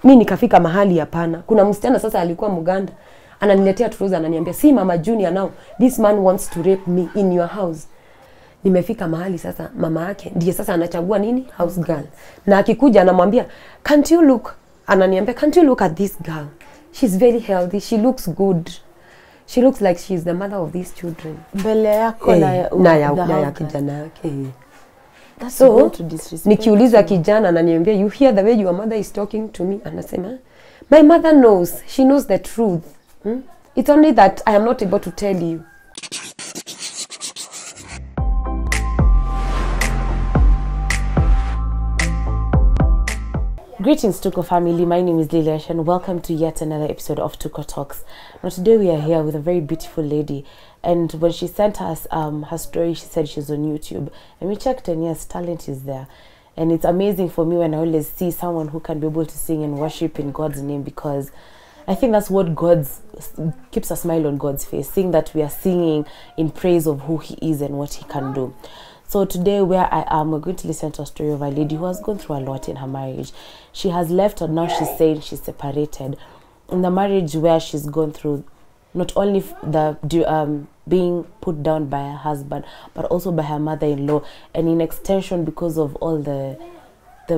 Mimi nikafika mahali hapana. Kuna msichana sasa alikuwa Muganda, ananiletea trouser ananiambia, "See Mama Junior now, this man wants to rape me in your house." Nimefika mahali sasa mama yake ndiye sasa anachagua nini? House girl. Na akikuja anamwambia, "Can't you look?" Ananiambia, "Can't you look at this girl? She's very healthy. She looks good. She looks like she's the mother of these children." Mbele yako na ya kijana yake. That's So, to disrespect. nikiuliza kijana ananiambia, "You hear the way your mother is talking to me?" Anasema, "My mother knows. She knows the truth. It's only that I am not able to tell you." Greetings Tuko family, my name is Liliash and welcome to yet another episode of Tuko Talks. Now today we are here with a very beautiful lady, and when she sent us her story, she said she's on YouTube, and we checked and yes, talent is there. And it's amazing for me when I always see someone who can be able to sing and worship in God's name, because I think that's what keeps a smile on God's face, seeing that we are singing in praise of who He is and what He can do. So today where I am, we're going to listen to a story of a lady who has gone through a lot in her marriage. She has left, and now she's saying she's separated. In the marriage where she's gone through, not only being put down by her husband, but also by her mother-in-law, and in extension because of all the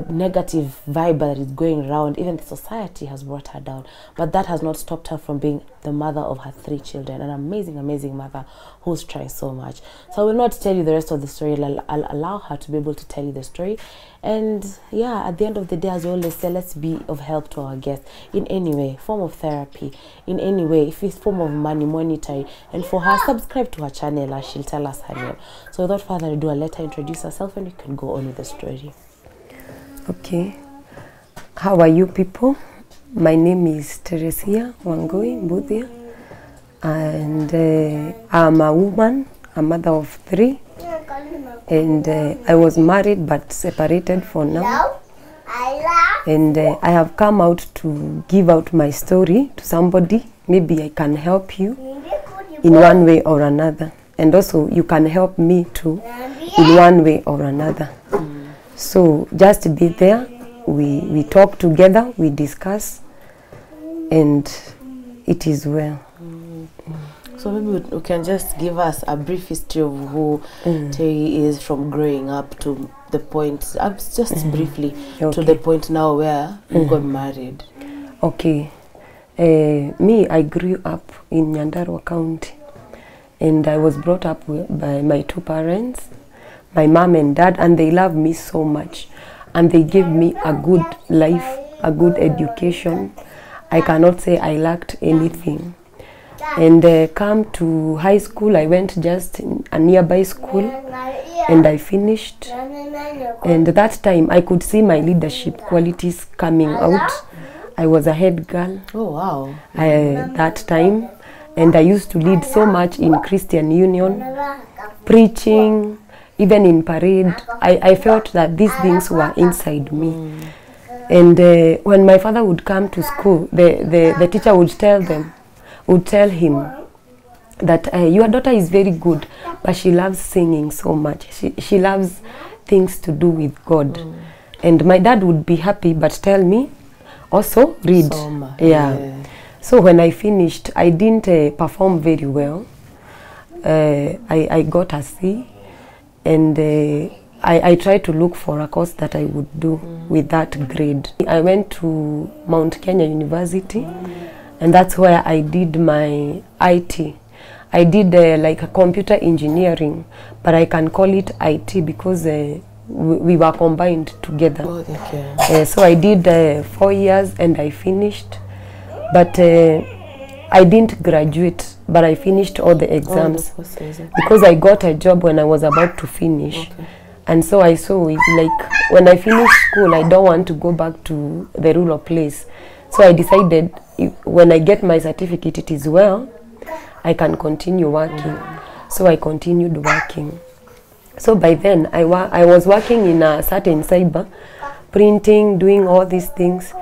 negative vibe that is going around. Even the society has brought her down, but that has not stopped her from being the mother of her 3 children, an amazing mother who's trying so much. So I will not tell you the rest of the story. I'll allow her to be able to tell you the story. And yeah, at the end of the day, as we always say, let's be of help to our guests in any way, form of therapy, in any way, if it's form of money, monetary. And for her, subscribe to her channel as she'll tell us her name. So without further ado, I'll let her introduce herself and we can go on with the story. Okay, how are you people? My name is Teresia Wangui Mbuthia, and I'm a woman, a mother of 3, and I was married but separated for now, and I have come out to give out my story to somebody. Maybe I can help you in one way or another, and also you can help me too in one way or another. So just be there, we talk together, we discuss, and it is well. So maybe we can just give us a brief history of who Terry is from growing up to the point, just briefly, to the point now where you got married. Okay, me, I grew up in Nyandarua County, and I was brought up by my 2 parents. My mom and dad, and they love me so much, and they gave me a good life, a good education. I cannot say I lacked anything. And come to high school, I went just in a nearby school, and I finished. And that time I could see my leadership qualities coming out. I was a head girl. Oh wow. That time, and I used to lead so much in Christian Union, preaching. Even in parade, I felt that these things were inside me. And when my father would come to school, the teacher would tell him that your daughter is very good, but she loves singing so much. She loves things to do with God. And my dad would be happy, but tell me, also read. Yeah. So when I finished, I didn't perform very well. I got a C. And I tried to look for a course that I would do with that grade. I went to Mount Kenya University, and that's where I did my IT. I did like a computer engineering, but I can call it IT because we were combined together. Oh, okay. So I did 4 years and I finished, but I didn't graduate, but I finished all the exams because I got a job when I was about to finish. Okay. And so I saw it like when I finish school, I don't want to go back to the rural place. So I decided when I get my certificate, it is well, I can continue working. So I continued working. So by then, I was working in a certain cyber, printing, doing all these things.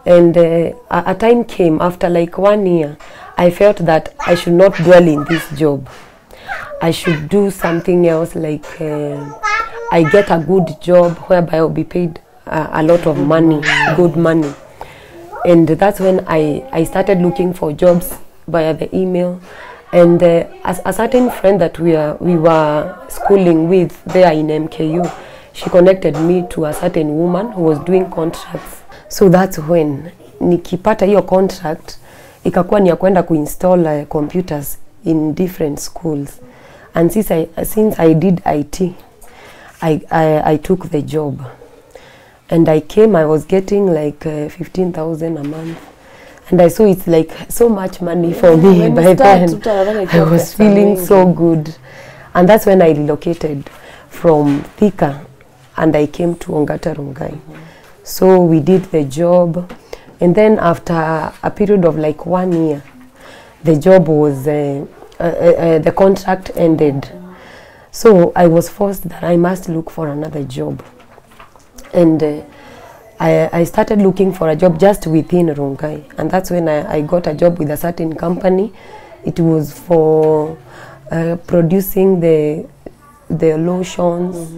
And a time came after like 1 year, I felt that I should not dwell in this job. I should do something else, like I get a good job whereby I'll be paid a lot of money, good money. and that's when I started looking for jobs via the email. And a certain friend that we were schooling with there in MKU, she connected me to a certain woman who was doing contracts. So that's when nikipata hiyo contract ikakuwa ni ya kwenda kuinstall computers in different schools. And since I did IT, I took the job. And I came, I was getting like 15,000 a month. And I saw it's like so much money for me by then. I was feeling so good. And that's when I relocated from Thika and I came to Ongata Rongai. So we did the job. And then after a period of like 1 year, the job was, the contract ended. So I was forced that I must look for another job. And I started looking for a job just within Rongai, and that's when I got a job with a certain company. It was for producing the lotions,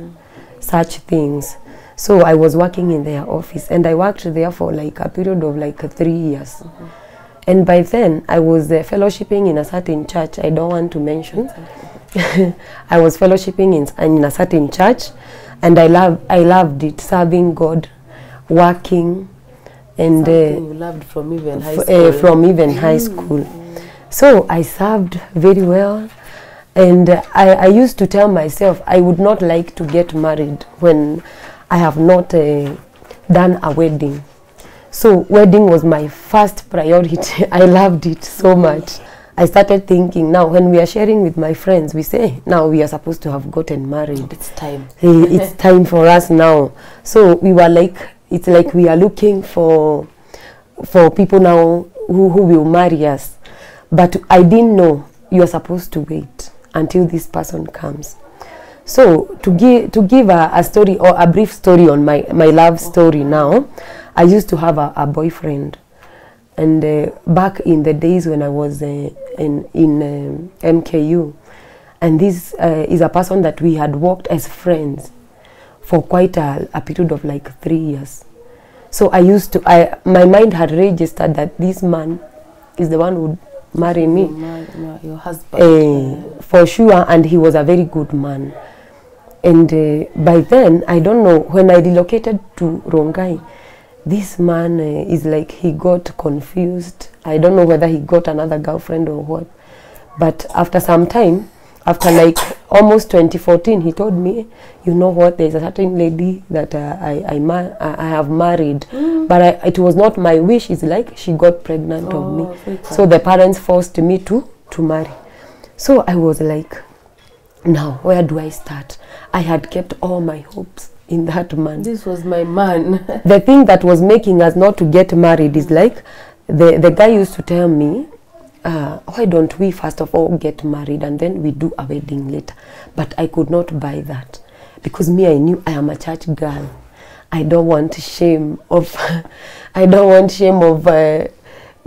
such things. So I was working in their office, and I worked there for like a period of like 3 years. And by then I was fellowshipping in a certain church. I don't want to mention. I was fellowshipping in a certain church, and I loved it, serving God, working, and you loved from even high school. From even high school. So I served very well, and I used to tell myself I would not like to get married when I have not done a wedding. So wedding was my first priority. I loved it so much. I started thinking, now when we are sharing with my friends, we say, now we are supposed to have gotten married. It's time. It's time for us now. So we were like, it's like we are looking for people now who will marry us. But I didn't know you are supposed to wait until this person comes. So to give a story or a brief story on my love story now, I used to have a boyfriend. And back in the days when I was in MKU, and this is a person that we had worked as friends for quite a period of like 3 years. So my mind had registered that this man is the one who would marry me. Your husband. For sure, and he was a very good man. And by then, I don't know, when I relocated to Rongai, this man is like, he got confused. I don't know whether he got another girlfriend or what. But after some time, after like almost 2014, he told me, you know what, there's a certain lady that I have married. But it was not my wish. It's like she got pregnant of me. So the parents forced me to marry. So I was like, now, where do I start? I had kept all my hopes in that man. This was my man. The thing that was making us not to get married is like, the guy used to tell me, why don't we first of all get married and then we do a wedding later? But I could not buy that, because me, I knew I am a church girl. I don't want shame of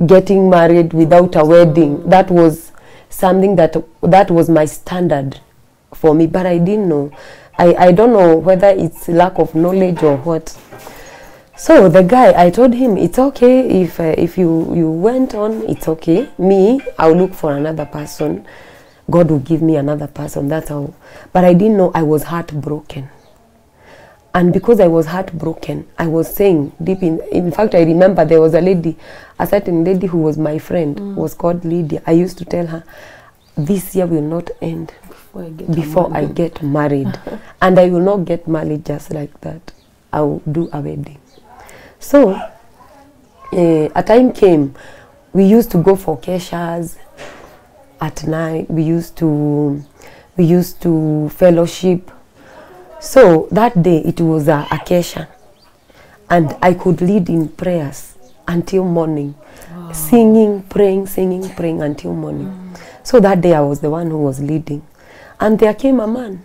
getting married without a wedding. That was something that was my standard for me, but I didn't know. I don't know whether it's lack of knowledge or what. So the guy, I told him, it's okay if you went on, it's okay. Me, I'll look for another person. God will give me another person, that's how. But I didn't know I was heartbroken. And because I was heartbroken, I was saying deep in fact, I remember there was a certain lady who was my friend, was called Lydia. I used to tell her, this year will not end before I get married. And I will not get married just like that. I will do a wedding. So a time came, we used to go for keshas at night. We used to fellowship. So that day it was a kesha, and I could lead in prayers until morning. Wow. Singing, praying until morning. So that day I was the one who was leading. And there came a man.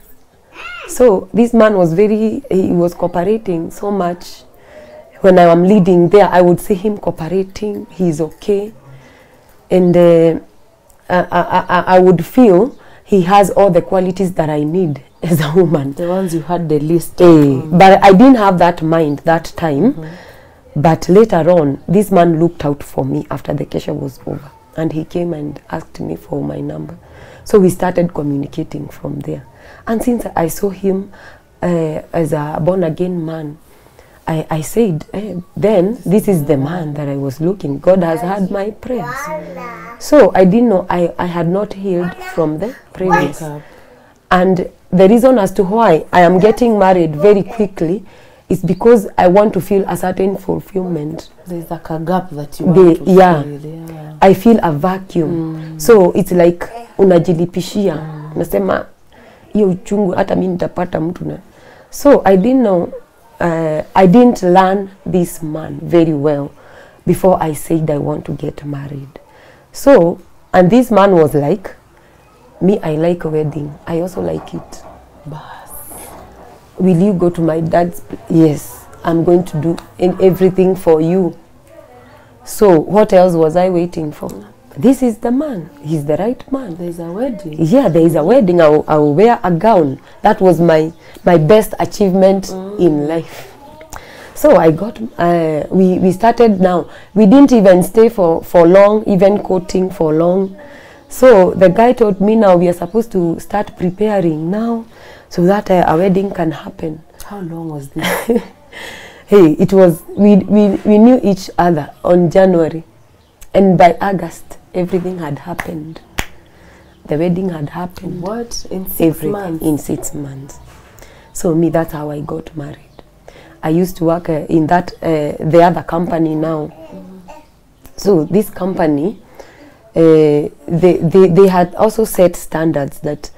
So this man was he was cooperating so much. When I am leading there, I would see him cooperating, he's okay. And I would feel he has all the qualities that I need as a woman. The ones you had the list. But I didn't have that mind that time. But later on, this man looked out for me after the kesha was over. And he came and asked me for my number. So we started communicating from there. And since I saw him as a born-again man, I said, then this is the man that I was looking. God has heard my prayers. So I didn't know, I had not healed from the previous. And the reason as to why I am getting married very quickly is because I want to feel a certain fulfillment. There's like a gap that you want to fill. Yeah. I feel a vacuum. So it's like unajilipishia. Nasema hiyo uchungu hata mimi nitapata mtu na. So I didn't know, I didn't learn this man very well before I said I want to get married. So, and this man was like, me, I like a wedding. I also like it. Will you go to my dad's? Yes, I'm going to do everything for you. So what else was I waiting for? This is the man. He's the right man. There's a wedding. Yeah, there is a wedding. I will wear a gown. That was my best achievement in life. So I got, we started now. We didn't even stay for long, even courting for long. So the guy told me now we are supposed to start preparing now so that a wedding can happen. How long was this? Hey, it was, we knew each other on January. And by August, everything had happened. The wedding had happened. What? In 6 months? In 6 months. So me, that's how I got married. I used to work in that, the other company now. So this company, they had also set standards that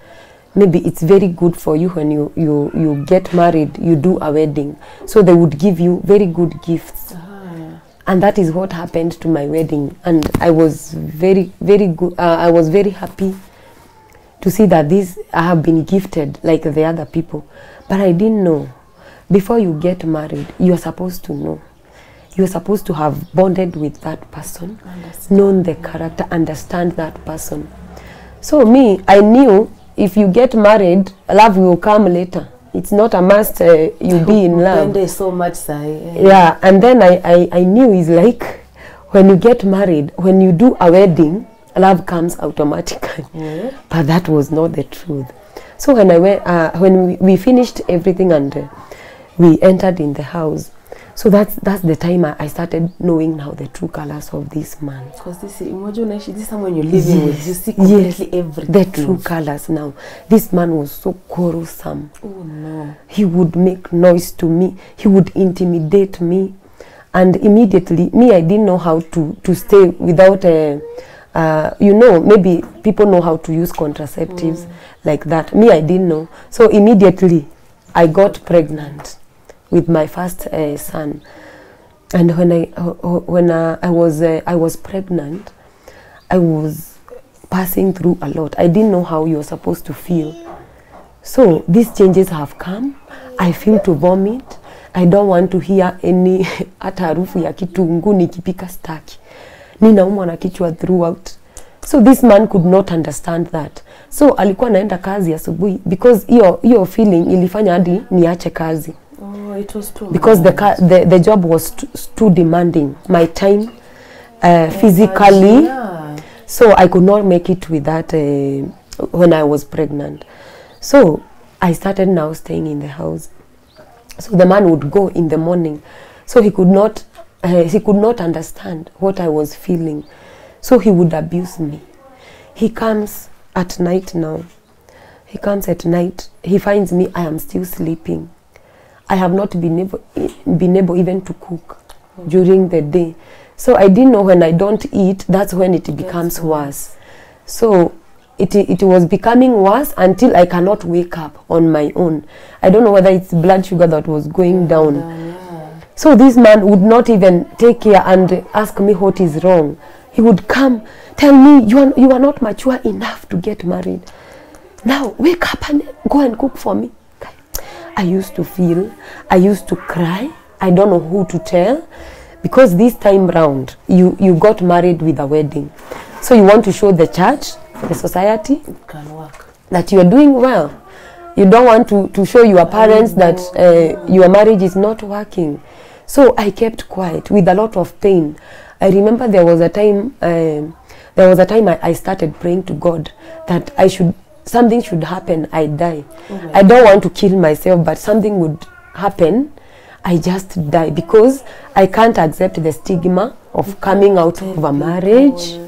maybe it's very good for you when you get married, you do a wedding. So they would give you very good gifts. And that is what happened to my wedding. And I was very, very good. I was very happy to see that I have been gifted like the other people. But I didn't know. Before you get married, you are supposed to know. You are supposed to have bonded with that person, known the character, understand that person. So me, I knew if you get married, love will come later. It's not a must you be in love. Then there's so much yeah, and then I knew it's like when you get married, when you do a wedding, love comes automatically. But that was not the truth. So when I went, when we finished everything and we entered in the house, so that's the time I started knowing now the true colors of this man. Because this is someone you're living with. You see completely everything. The true colors now. This man was so quarrelsome. Oh no. He would make noise to me. He would intimidate me. And immediately, me, I didn't know how to stay without, you know, maybe people know how to use contraceptives like that. Me, I didn't know. So immediately, I got pregnant with my first son. And when I was pregnant, I was passing through a lot. I didn't know how you're supposed to feel. So these changes have come. I feel to vomit. I don't want to hear any hata harufu ya kitunguu nikipika staki. Ninaumwa na kichwa throughout. So this man could not understand that. So alikuwa naenda kazi asubuhi because hiyo feeling ilifanya hadi niache kazi. Oh, it was too because the job was too demanding. My time, physically, so I could not make it with that when I was pregnant. So I started now staying in the house. So the man would go in the morning, so he could not understand what I was feeling. So he would abuse me. He comes at night now. He comes at night. He finds me. I am still sleeping. I have not been able even to cook during the day. So I didn't know when I don't eat, that's when it becomes worse. So it was becoming worse until I cannot wake up on my own. I don't know whether it's blood sugar that was going down. So this man would not even take care and ask me what is wrong. He would come, tell me, you are not mature enough to get married. Now wake up and go and cook for me. I used to feel, I used to cry. I don't know who to tell, because this time round, you got married with a wedding. So you want to show the church, the society, it can work, that you are doing well. You don't want to show your parents that your marriage is not working. So I kept quiet with a lot of pain. I remember there was a time I started praying to God that something should happen, I die. I don't want to kill myself, but something would happen, I just die, because I can't accept the stigma of coming out of a marriage,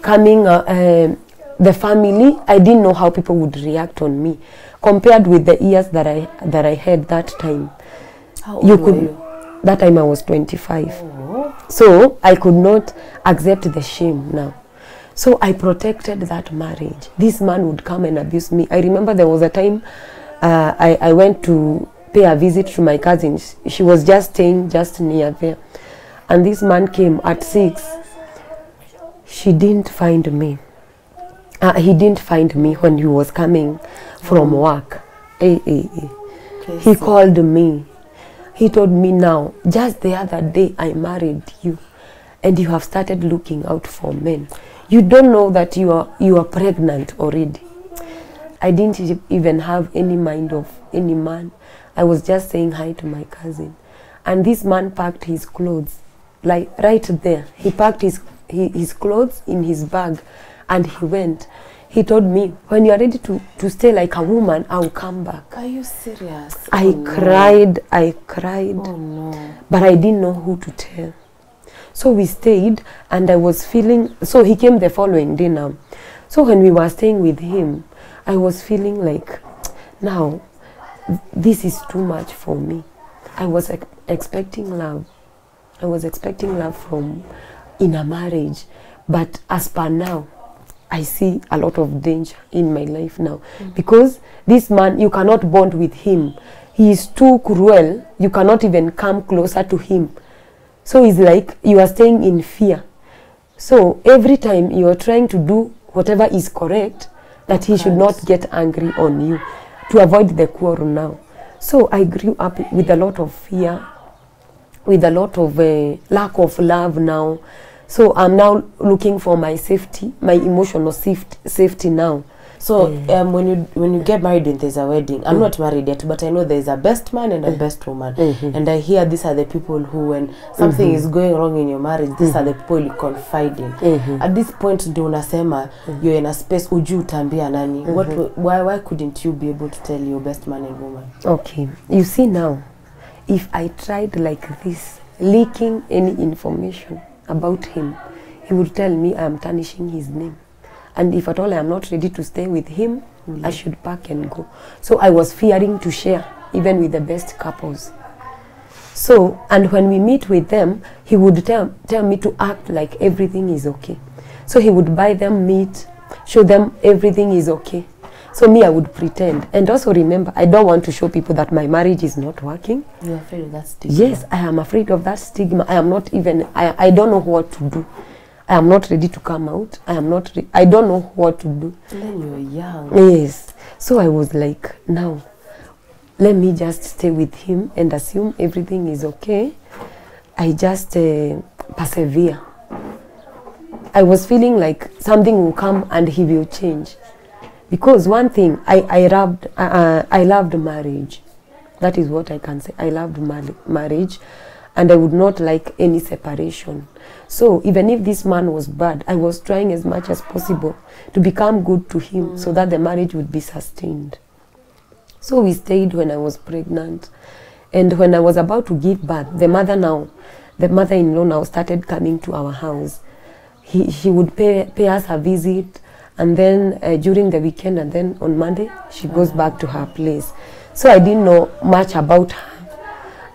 the family. I didn't know how people would react on me compared with the years that I had that time. How old were you? That time I was 25. So I could not accept the shame now. So I protected that marriage. This man would come and abuse me. I remember there was a time I went to pay a visit to my cousin. She was just staying just near there. And this man came at 6. She didn't find me. He didn't find me when he was coming from work. He called me. He told me, now, just the other day I married you and you have started looking out for men. You don't know that you are pregnant already. I didn't even have any mind of any man. I was just saying hi to my cousin. And this man packed his clothes, like right there. He packed his clothes in his bag and he went. He told me, when you are ready to stay like a woman, I'll come back. Are you serious? I cried. Oh no. But I didn't know who to tell. So we stayed and I was feeling, so he came the following day now. So when we were staying with him, I was feeling like, now, this is too much for me. I was expecting love. I was expecting love from in a marriage. But as per now, I see a lot of danger in my life now. Because this man, you cannot bond with him. He is too cruel. You cannot even come closer to him. So it's like you are staying in fear. So every time you are trying to do whatever is correct, that he should not get angry on you, to avoid the quarrel now. So I grew up with a lot of fear, with a lot of lack of love now. So I'm now looking for my safety, my emotional safety now. So when you get married and there's a wedding, I'm not married yet, but I know there's a best man and a best woman. And I hear these are the people who, when something is going wrong in your marriage, these are the people you confide in. At this point, ndio unasema you're in a space uju utambia nani. Why couldn't you be able to tell your best man and woman? Okay, you see now, if I tried like this, leaking any information about him, he would tell me I am tarnishing his name. And if at all I am not ready to stay with him, I should pack and go. So I was fearing to share, even with the best couples. So, and when we meet with them, he would tell me to act like everything is okay. So he would buy them meat, show them everything is okay. So me, I would pretend. And also remember, I don't want to show people that my marriage is not working. You're afraid of that stigma? Yes, I am afraid of that stigma. I am not even, I don't know what to do. I am not ready to come out. I don't know what to do. And then you're young. Yes. So I was like, now, let me just stay with him and assume everything is okay. I just persevere. I was feeling like something will come and he will change. Because one thing, I loved marriage. That is what I can say. I loved marriage. And I would not like any separation. So even if this man was bad, I was trying as much as possible to become good to him so that the marriage would be sustained. So we stayed when I was pregnant. And when I was about to give birth, the mother-in-law now started coming to our house. She would pay us a visit, and then during the weekend, and then on Monday, she goes back to her place. So I didn't know much about her.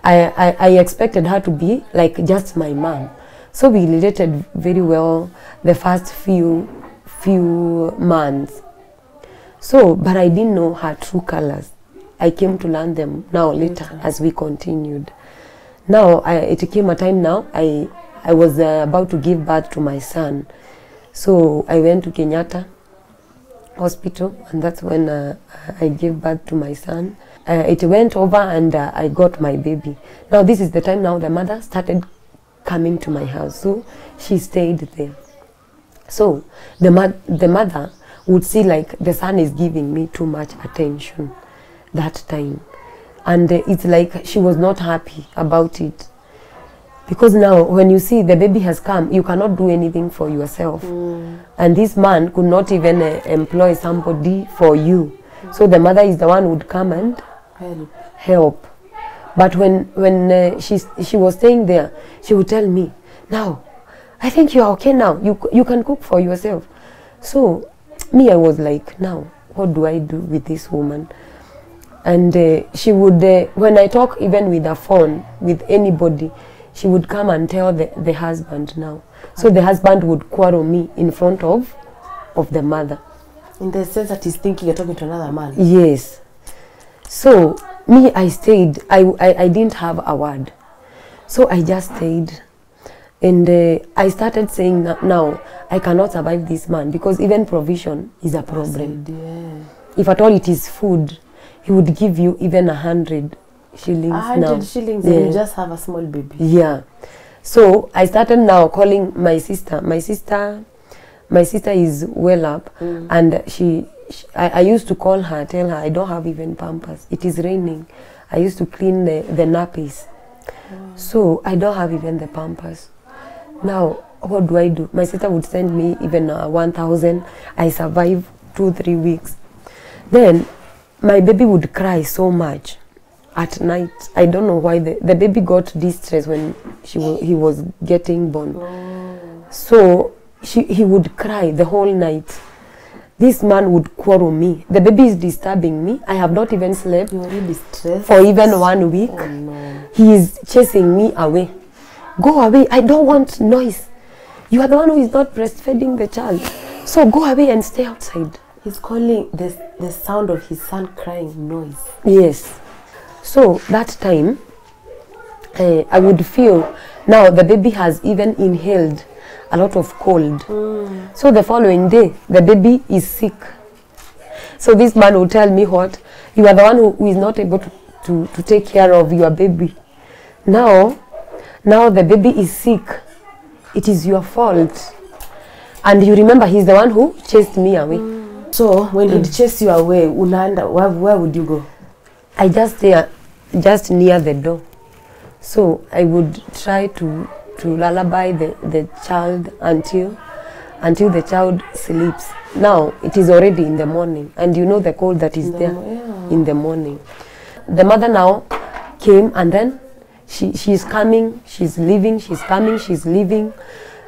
I expected her to be like just my mom. So we related very well the first few months. So, but I didn't know her true colors. I came to learn them now later as we continued. Now, it came a time now, I was about to give birth to my son. So I went to Kenyatta Hospital, and that's when I gave birth to my son. It went over and I got my baby. Now this is the time now the mother started coming to my house. So she stayed there. So the mother would see like the son is giving me too much attention that time. And it's like she was not happy about it. Because now when you see the baby has come, you cannot do anything for yourself. And this man could not even employ somebody for you. So the mother is the one who would come and help. But when she was staying there, she would tell me, now, I think you are okay now. You can cook for yourself. So me, I was like, now, what do I do with this woman? And she would, when I talk even with the phone, with anybody, she would come and tell the husband now. So the husband would quarrel me in front of the mother. In the sense that he's thinking you're talking to another man? Yes. So me, I stayed. I didn't have a word. So I just stayed. And I started saying that now I cannot survive this man, because even provision is a problem. If at all it is food, he would give you even 100 shillings 100 now. shillings and you just have a small baby. Yeah. So I started now calling my sister. My sister is well up, and I used to call her, tell her I don't have even Pampers. It is raining. I used to clean the nappies. So I don't have even the Pampers. Now, what do I do? My sister would send me even 1,000. I survive 2-3 weeks. Then my baby would cry so much at night. I don't know why the baby got distressed when he was getting born. So he would cry the whole night. This man would quarrel me. The baby is disturbing me. I have not even slept for even 1 week. Oh, no. He is chasing me away. Go away. I don't want noise. You are the one who is not breastfeeding the child. So go away and stay outside. He's calling the sound of his son crying noise. Yes. So that time, I would feel, now the baby has even inhaled a lot of cold. So the following day, the baby is sick. So this man will tell me, what? You are the one who is not able to take care of your baby. Now the baby is sick. It is your fault. And you remember, he's the one who chased me away. So when he'd chase you away, Unanda, where would you go? I just stay just near the door. So I would try to lullaby the child until the child sleeps. Now it is already in the morning, and you know the cold that is there in the morning. The mother now came, and then she's coming, she's leaving, she's coming, she's leaving.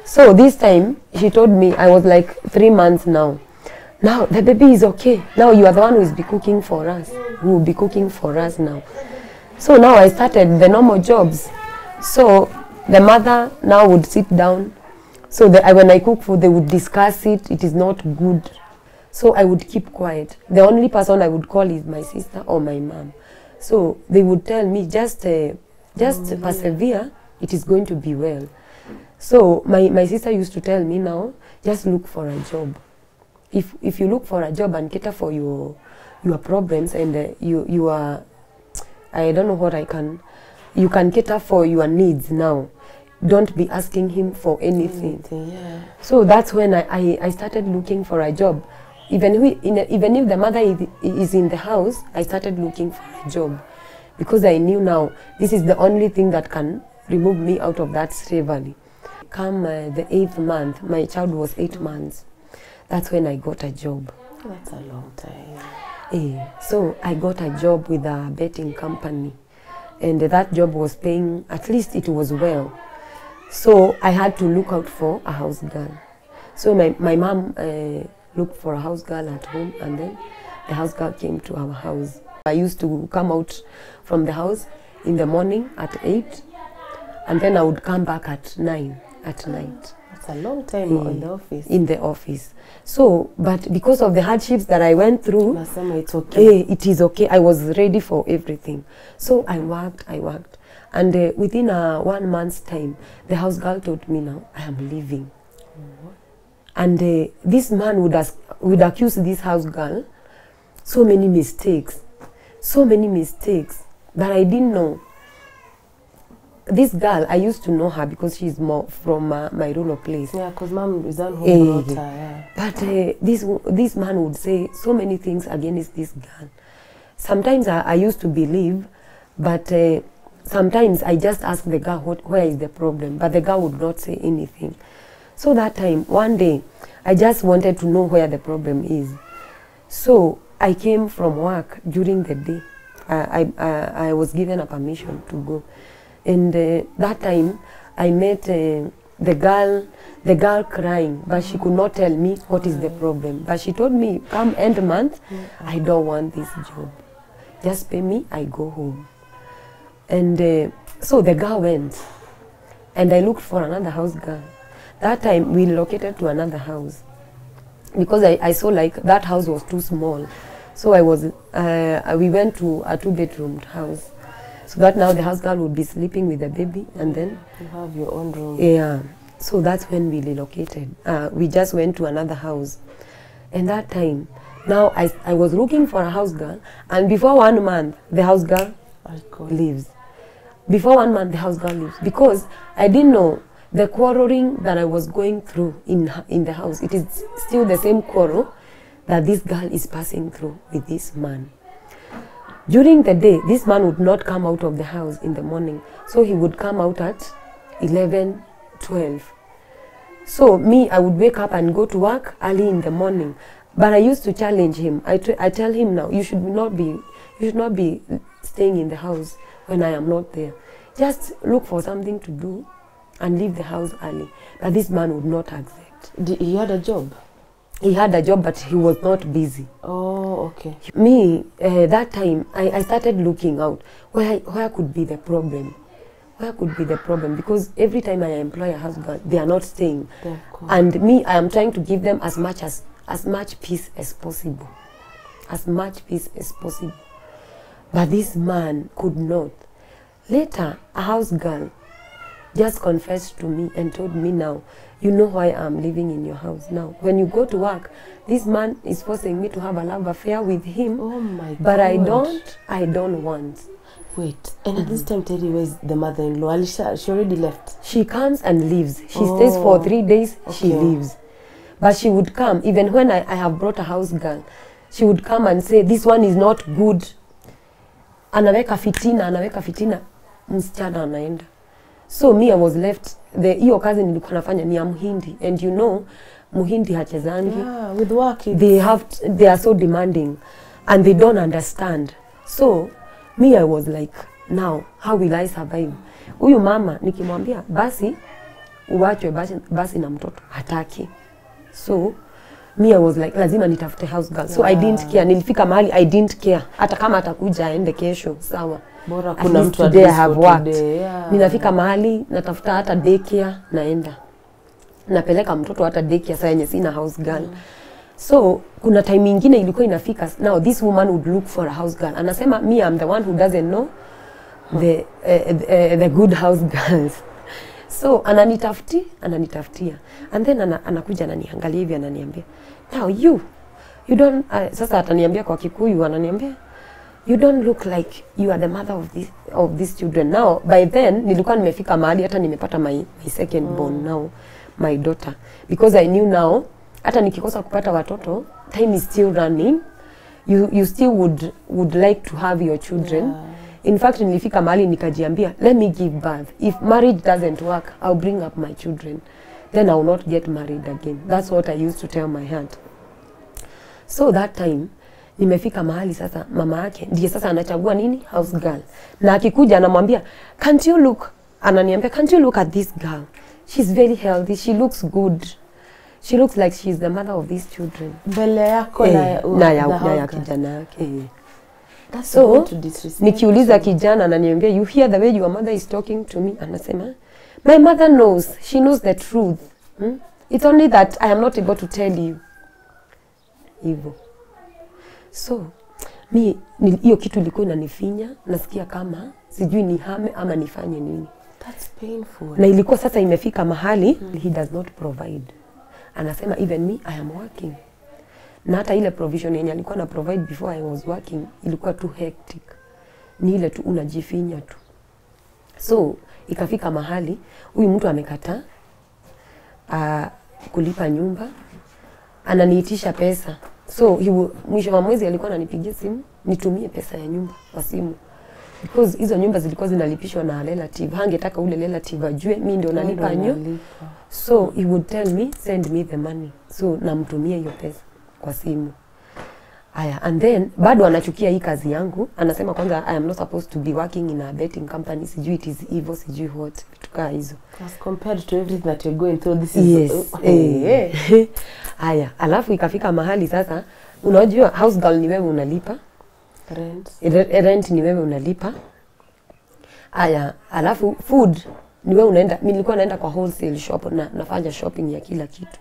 So this time she told me, I was like 3 months now. Now the baby is okay. Now you are the one who will be cooking for us. Who will be cooking for us now. So now I started the normal jobs. So the mother now would sit down. So when I cook food, they would discuss it. It is not good. So I would keep quiet. The only person I would call is my sister or my mom. So they would tell me, just persevere. It is going to be well. So my sister used to tell me, now just look for a job. If you look for a job and cater for your problems, and you are, I don't know what you can cater for your needs now. Don't be asking him for anything. Yeah. So that's when I started looking for a job. Even if the mother is in the house, I started looking for a job, because I knew now this is the only thing that can remove me out of that slavery. Come the 8th month, my child was 8 months. That's when I got a job. That's a long time. So I got a job with a betting company, and that job was paying, at least it was well. So I had to look out for a house girl. So my mom looked for a house girl at home, and then the house girl came to our house. I used to come out from the house in the morning at 8, and then I would come back at 9 at night. That's a long time in the office. In the office. So, but because of the hardships that I went through, it's okay. It is okay. I was ready for everything. So I worked. And within 1 month's time, the house girl told me, now I am leaving. And this man would accuse this house girl so many mistakes that I didn't know. This girl, I used to know her because she's more from my rural place. Yeah, because mom is on home daughter, yeah. But this man would say so many things against this girl. Sometimes I used to believe But sometimes I just ask the girl, where is the problem? But the girl would not say anything. So that time, one day, I just wanted to know where the problem is. So I came from work during the day. I was given a permission to go. And that time, I met the girl crying, but she could not tell me what is the problem. But she told me, come end month, I don't want this job. Just pay me, I go home. And so the girl went, and I looked for another house girl. That time, we relocated to another house because I saw like that house was too small. So we went to a 2-bedroom house. So that now the house girl would be sleeping with the baby, and then you have your own room. Yeah. So that's when we relocated. We just went to another house. And that time, now I was looking for a house girl, and before 1 month, the house girl leaves. Before 1 month, the house girl leaves. Because I didn't know the quarreling that I was going through in the house. It is still the same quarrel that this girl is passing through with this man. During the day, this man would not come out of the house in the morning. So he would come out at 11, 12. So me, I would wake up and go to work early in the morning. But I used to challenge him. I tell him now, you should not be staying in the house when I am not there. Just look for something to do and leave the house early. But this man would not accept. He had a job? He had a job, but he was not busy. Oh, okay. Me, that time, I started looking out. Where could be the problem? Where could be the problem? Because every time I employ a house girl, they are not staying. And me, I am trying to give them as much peace as possible. As much peace as possible. But this man could not. Later, a house girl just confessed to me and told me, now, you know why I'm living in your house now. When you go to work, this man is forcing me to have a love affair with him. Oh my God. But I don't want. Wait, and at this time, Teddy was the mother-in-law. She already left? She comes and leaves. She stays for 3 days, she leaves. But she would come, even when I have brought a house girl, she would come and say, this one is not good. Anaweka fitina, msichana anaenda. So me, I was left, hiyo kazi nilikuwa nafanya ni ya Mhindi. And you know, Mhindi hachezangi. Yeah, with work. They are so demanding. And they don't understand. So, me, I was like, now, how will I survive? Huyu mama, nikimwambia, basi, uwachwe basi na mtoto, hataki. So, me, I was like, lazima nitafute house girl. So, I didn't care. Nilifika mahali, I didn't care. Hata kama atakuja aende kesho, sawa. Bora At least today I have worked. Ninafika mahali, natafuta hata daycare, naenda. Napeleka mtoto hata daycare, saa yenye sina house girl. So, kuna time ingine ilikuwa inafika. Now, this woman would look for a house girl. Anasema, me, I'm the one who doesn't know the good house girls. So, ananitafutia. And then anakuja ananiangalia hivi ananiambia, now you don't, sasa ataniambia kwa Kikuyu, ananiambia, you don't look like you are the mother of these children. Now, by then, nilikuwa nimefika mahali, hata nimepata my second born now, my daughter. Because I knew now, hata nikikosa kupata watoto, time is still running. You still would like to have your children. Yeah. In fact, nilifika mahali nikajiambia, let me give birth. If marriage doesn't work, I'll bring up my children. Then I will not get married again. That's what I used to tell my heart. So that time, nimefika mahali sasa mama yake ndiye sasa anachagua nini house girl. Na akikuja anamwambia, can't you look at this girl? She's very healthy. She looks good. She looks like she's the mother of these children. Mbele yako na ya kijana yake. So, nikiuliza kijana ananiambia, you hear the way your mother is talking to me? Anasema, my mother knows. She knows the truth. It's only that I am not able to tell you. Hivyo. So, hiyo kitu ilikuwa inanifinya, nasikia kama sijui nihame ama nifanye nini. That's painful. Na ilikuwa sasa imefika mahali, he does not provide. Anasema, even me, I am working. Na hata ile provision yenye alikuwa na provide before I was working, ilikuwa too hectic. Ni ile tu unajifinya tu. So, ikafika mahali, huyu mtu amekataa kulipa nyumba, ananiitisha pesa. So, mwisho wa mwezi alikuwa ananipigia simu, nitumie pesa ya nyumba kwa simu. because hizo nyumba zilikuwa zinalipishwa na relative. Hangetaka ule relative ajue mimi ndio nalipa so he would tell me send me the money, so namtumia hiyo pesa kwa simu. Aya, and then bado anachukia hii kazi yangu, anasema kwanza I am not supposed to be working in a betting company, sijui it is evil, sijui what, tukaa hizo. As compared to everything that you're going through, this is Aya, alafu ikafika mahali sasa, unajua house girl ni wewe unalipa, rent ni wewe unalipa. Aya, alafu food ni wewe unaenda, mimi nilikuwa naenda kwa wholesale shop na nafanya shopping ya kila kitu.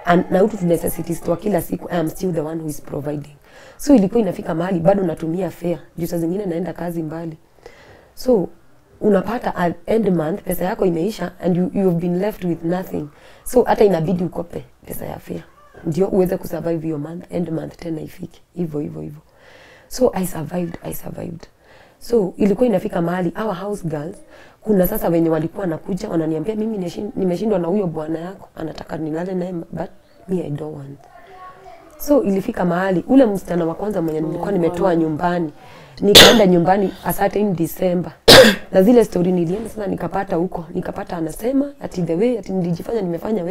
And na utu necessities kwa kila siku, I am still the one who is providing. So ilikuwa inafika mahali bado natumia fare, juu saa zingine naenda kazi mbali. So unapata at end month pesa yako imeisha and you have been left with nothing. So hata inabidi ukope pesa ya fare ndio uweze kusurvive your month, end month tena ifike. Hivyo. So I survived. So ilikuwa inafika mahali our house girls, kuna sasa wenye walikuwa nakuja wananiambia mimi nimeshindwa na huyo bwana yako, anataka nilale naye but me I don't want. So ilifika mahali ule msichana wa kwanza mwenye nilikuwa nimetoa nyumbani, nikaenda nyumbani a certain December. Na zile story nilienda sasa nikapata huko, nikapata anasema ati the way ati nilijifanya nimefanya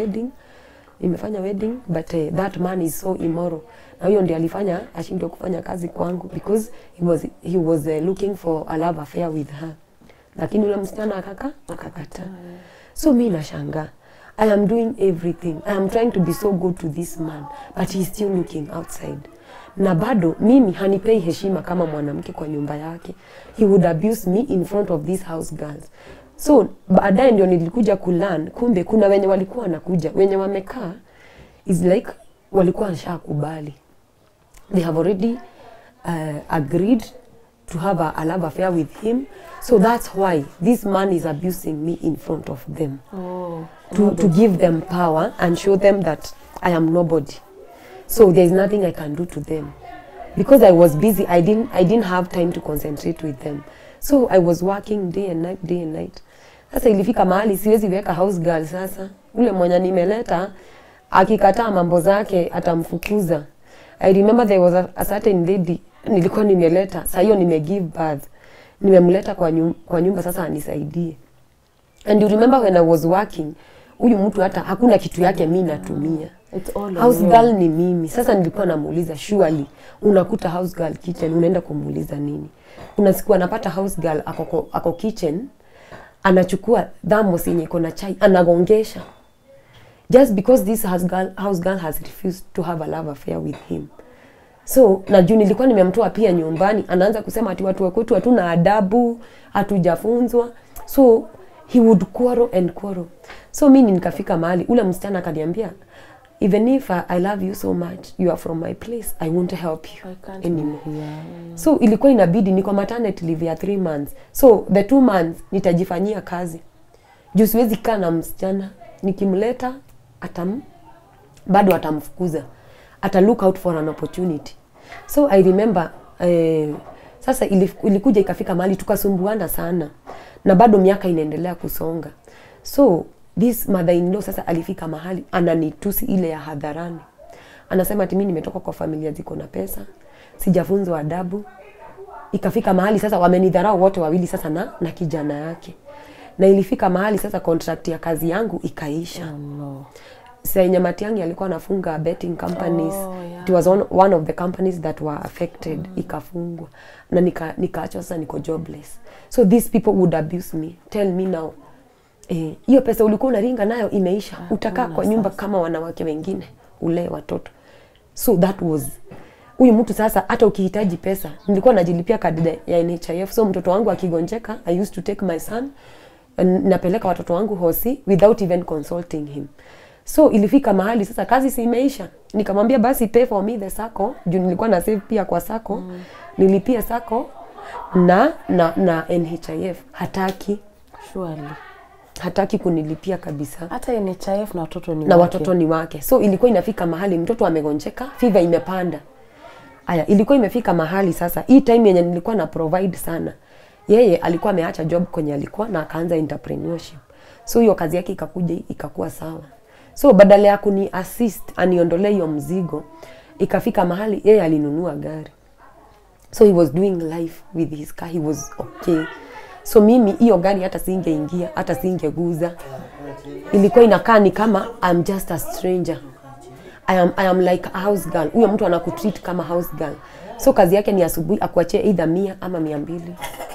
wedding but that man is so immoral. Na huyo ndiye alifanya ashindwe kufanya kazi kwangu because he was looking for a love affair with her. Lakini ule msichana akakata. So mimi nashangaa. I am doing everything. I am trying to be so good to this man, but he's still looking outside. Na bado mimi hanipei heshima kama mwanamke kwa nyumba yake. He would abuse me in front of these house girls. So baadaye ndio nilikuja kulearn kumbe kuna wenye walikuwa wanakuja, wenye wamekaa is like walikuwa wanashakubali. They have already agreed to have a love affair with him. So that's why this man is abusing me in front of them. To give them power and show them that I am nobody. So there's nothing I can do to them. Because I was busy, I didn't have time to concentrate with them. So I was working day and night. Sasa ilifika mahali siwezi weka house girl sasa. Ule mwenye nimeleta akikataa mambo zake atamfukuza. I remember there was a certain lady nilikuwa nimeleta, sasa hiyo nimegive birth. Nimemleta kwa nyumba sasa anisaidie. And you remember when I was working, huyu mtu hata hakuna kitu yake mimi natumia. House girl ni mimi. Sasa nilikuwa namuuliza surely unakuta house girl kitchen unaenda kumuuliza nini? Kuna siku anapata house girl ako kitchen, anachukua thermos yenye iko na chai anagongesha. Just because this house girl has refused to have a love affair with him. So na juu nilikuwa nimemtoa pia nyumbani, anaanza kusema ati watu wetu hatuna adabu, hatujafunzwa. So he would quarrel. So mimi nikafika mahali ule msichana akaniambia, even if I love you so much, you are from my place, I won't help you anymore. So ilikuwa inabidi niko maternity leave ya 3 months. So the 2 months nitajifanyia kazi. Juu siwezi kaa na msichana, nikimleta bado atamfukuza. Ata look out for an opportunity. So I remember sasa ilikuja ikafika mahali tukasumbuana sana. Na bado miaka inaendelea kusonga. So this mother-in-law sasa alifika mahali ananitusi ile ya hadharani. Anasema ati mimi nimetoka kwa familia ziko na pesa, sijafunzwa adabu. Ikafika mahali sasa wamenidharau wote wawili sasa na kijana yake. Na ilifika mahali sasa contract ya kazi yangu ikaisha. Sasa Matiang'i alikuwa anafunga betting companies. It was one of the companies that were affected. Ikafungwa. Na nikaachwa sasa niko jobless. So these people would abuse me. Tell me now. Hiyo pesa ulikuwa unaringa nayo imeisha. Utakaa kwa nyumba kama wanawake wengine. Ule watoto. So that was. Huyu mtu sasa hata ukihitaji pesa. Nilikuwa najilipia kadi ya NHIF. So mtoto wangu akigonjeka, I used to take my son. Napeleka watoto wangu hosi without even consulting him. So ilifika mahali sasa kazi si imeisha. Nikamwambia basi pay for me the sacco. Juu nilikuwa na save pia kwa sacco. Nilipia sacco na NHIF. Hataki. Surely. Hataki kunilipia kabisa. Hata NHIF na watoto ni wake. Na watoto ni wake. So ilikuwa inafika mahali mtoto amegonjeka, fever imepanda. Aya, ilikuwa imefika mahali sasa. Hii time yenye nilikuwa na provide sana. Yeye alikuwa ameacha job kwenye alikuwa na akaanza entrepreneurship. So hiyo kazi yake ikakuja ikakuwa sawa. So badala ya kuni assist aniondolee hiyo mzigo, ikafika mahali yeye alinunua gari. So he was doing life with his car, he was okay. So mimi hiyo gari hata singeingia, hata singeguza. Ilikuwa inakaa ni kama I'm just a stranger. I am like a house girl. Huyo mtu anakutreat kama house girl. So kazi yake ni asubuhi akuachie either 100 ama 200.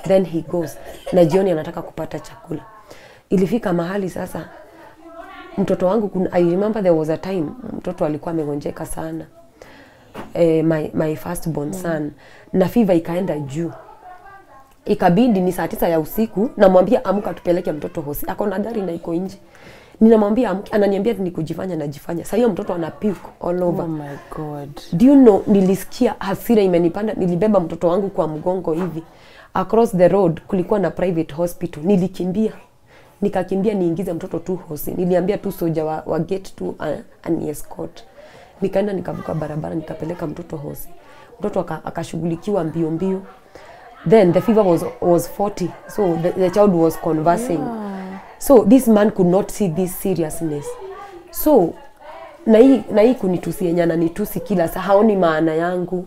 Then he goes. Na jioni anataka kupata chakula. Ilifika mahali sasa mtoto wangu I remember there was a time mtoto alikuwa amegonjeka sana. My first born son, na fever ikaenda juu. Ikabidi ni saa 9 ya usiku namwambia amka tupeleke mtoto hosi. Ako na gari na iko nje. Ninamwambia amka, ananiambia ni kujifanya najifanya. Sasa hiyo mtoto ana puke all over. Oh my god. Do you know, nilisikia hasira imenipanda. Nilibeba mtoto wangu kwa mgongo hivi. Across the road kulikuwa na private hospital. Nilikimbia. Nikakimbia niingize mtoto tu hosi. Niliambia tu soja wa gate tu an escort. Nikaenda nikavuka barabara nikapeleka mtoto hosi. Mtoto akashughulikiwa mbio mbio. Then the fever was 40. So the child was conversing. Yeah. So this man could not see this seriousness. So na hii kunitusi yenye ananitusi kila saa, haoni maana yangu.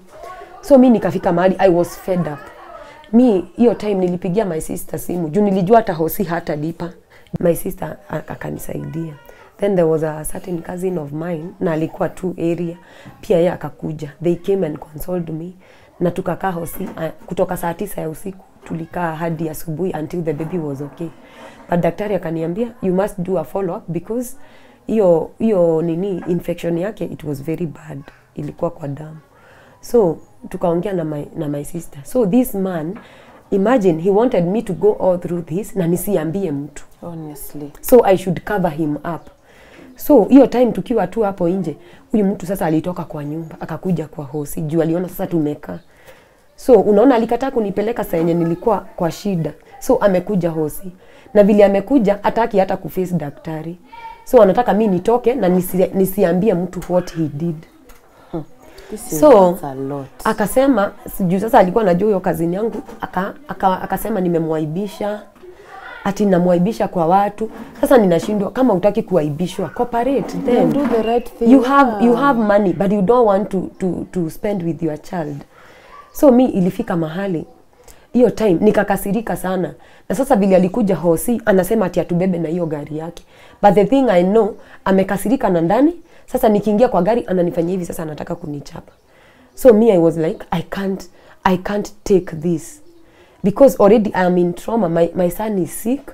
So mi nikafika mahali I was fed up. Mi hiyo time nilipigia my sister simu. Juu nilijua hata hosi hata lipa. My sister akanisaidia. Then there was a certain cousin of mine na alikuwa tu area. Pia yeye akakuja. They came and consoled me. Na tukakaa hosi kutoka saa 9 ya usiku tulikaa hadi asubuhi until the baby was okay. But daktari akaniambia you must do a follow up because hiyo infection yake it was very bad, ilikuwa kwa damu. So tukaongea na my sister. So this man, imagine he wanted me to go all through this na nisiambie mtu. Honestly. So I should cover him up. So hiyo time tukiwa tu hapo nje, huyu mtu sasa alitoka kwa nyumba akakuja kwa hosi juu aliona sasa tumekaa. So unaona alikataa kunipeleka saa yenye nilikuwa kwa shida. So amekuja hosi. Na vile amekuja hataki hata kuface daktari. So anataka mimi nitoke na nisiambie mtu what he did. So a lot. Akasema juu sasa alikuwa anajua hiyo kazini yangu, akasema nimemwaibisha. Ati namwaibisha kwa watu. Sasa ninashindwa, kama utaki kuaibishwa, cooperate then. Do the right thing. You have money but you don't want to spend with your child. So mi ilifika mahali hiyo time nikakasirika sana. Na sasa vile alikuja hosi anasema ati atubebe na hiyo gari yake. But the thing I know, amekasirika na ndani. Sasa nikiingia kwa gari ananifanyia hivi, sasa anataka kunichapa. So me I was like I can't take this. Because already I am in trauma. My son is sick.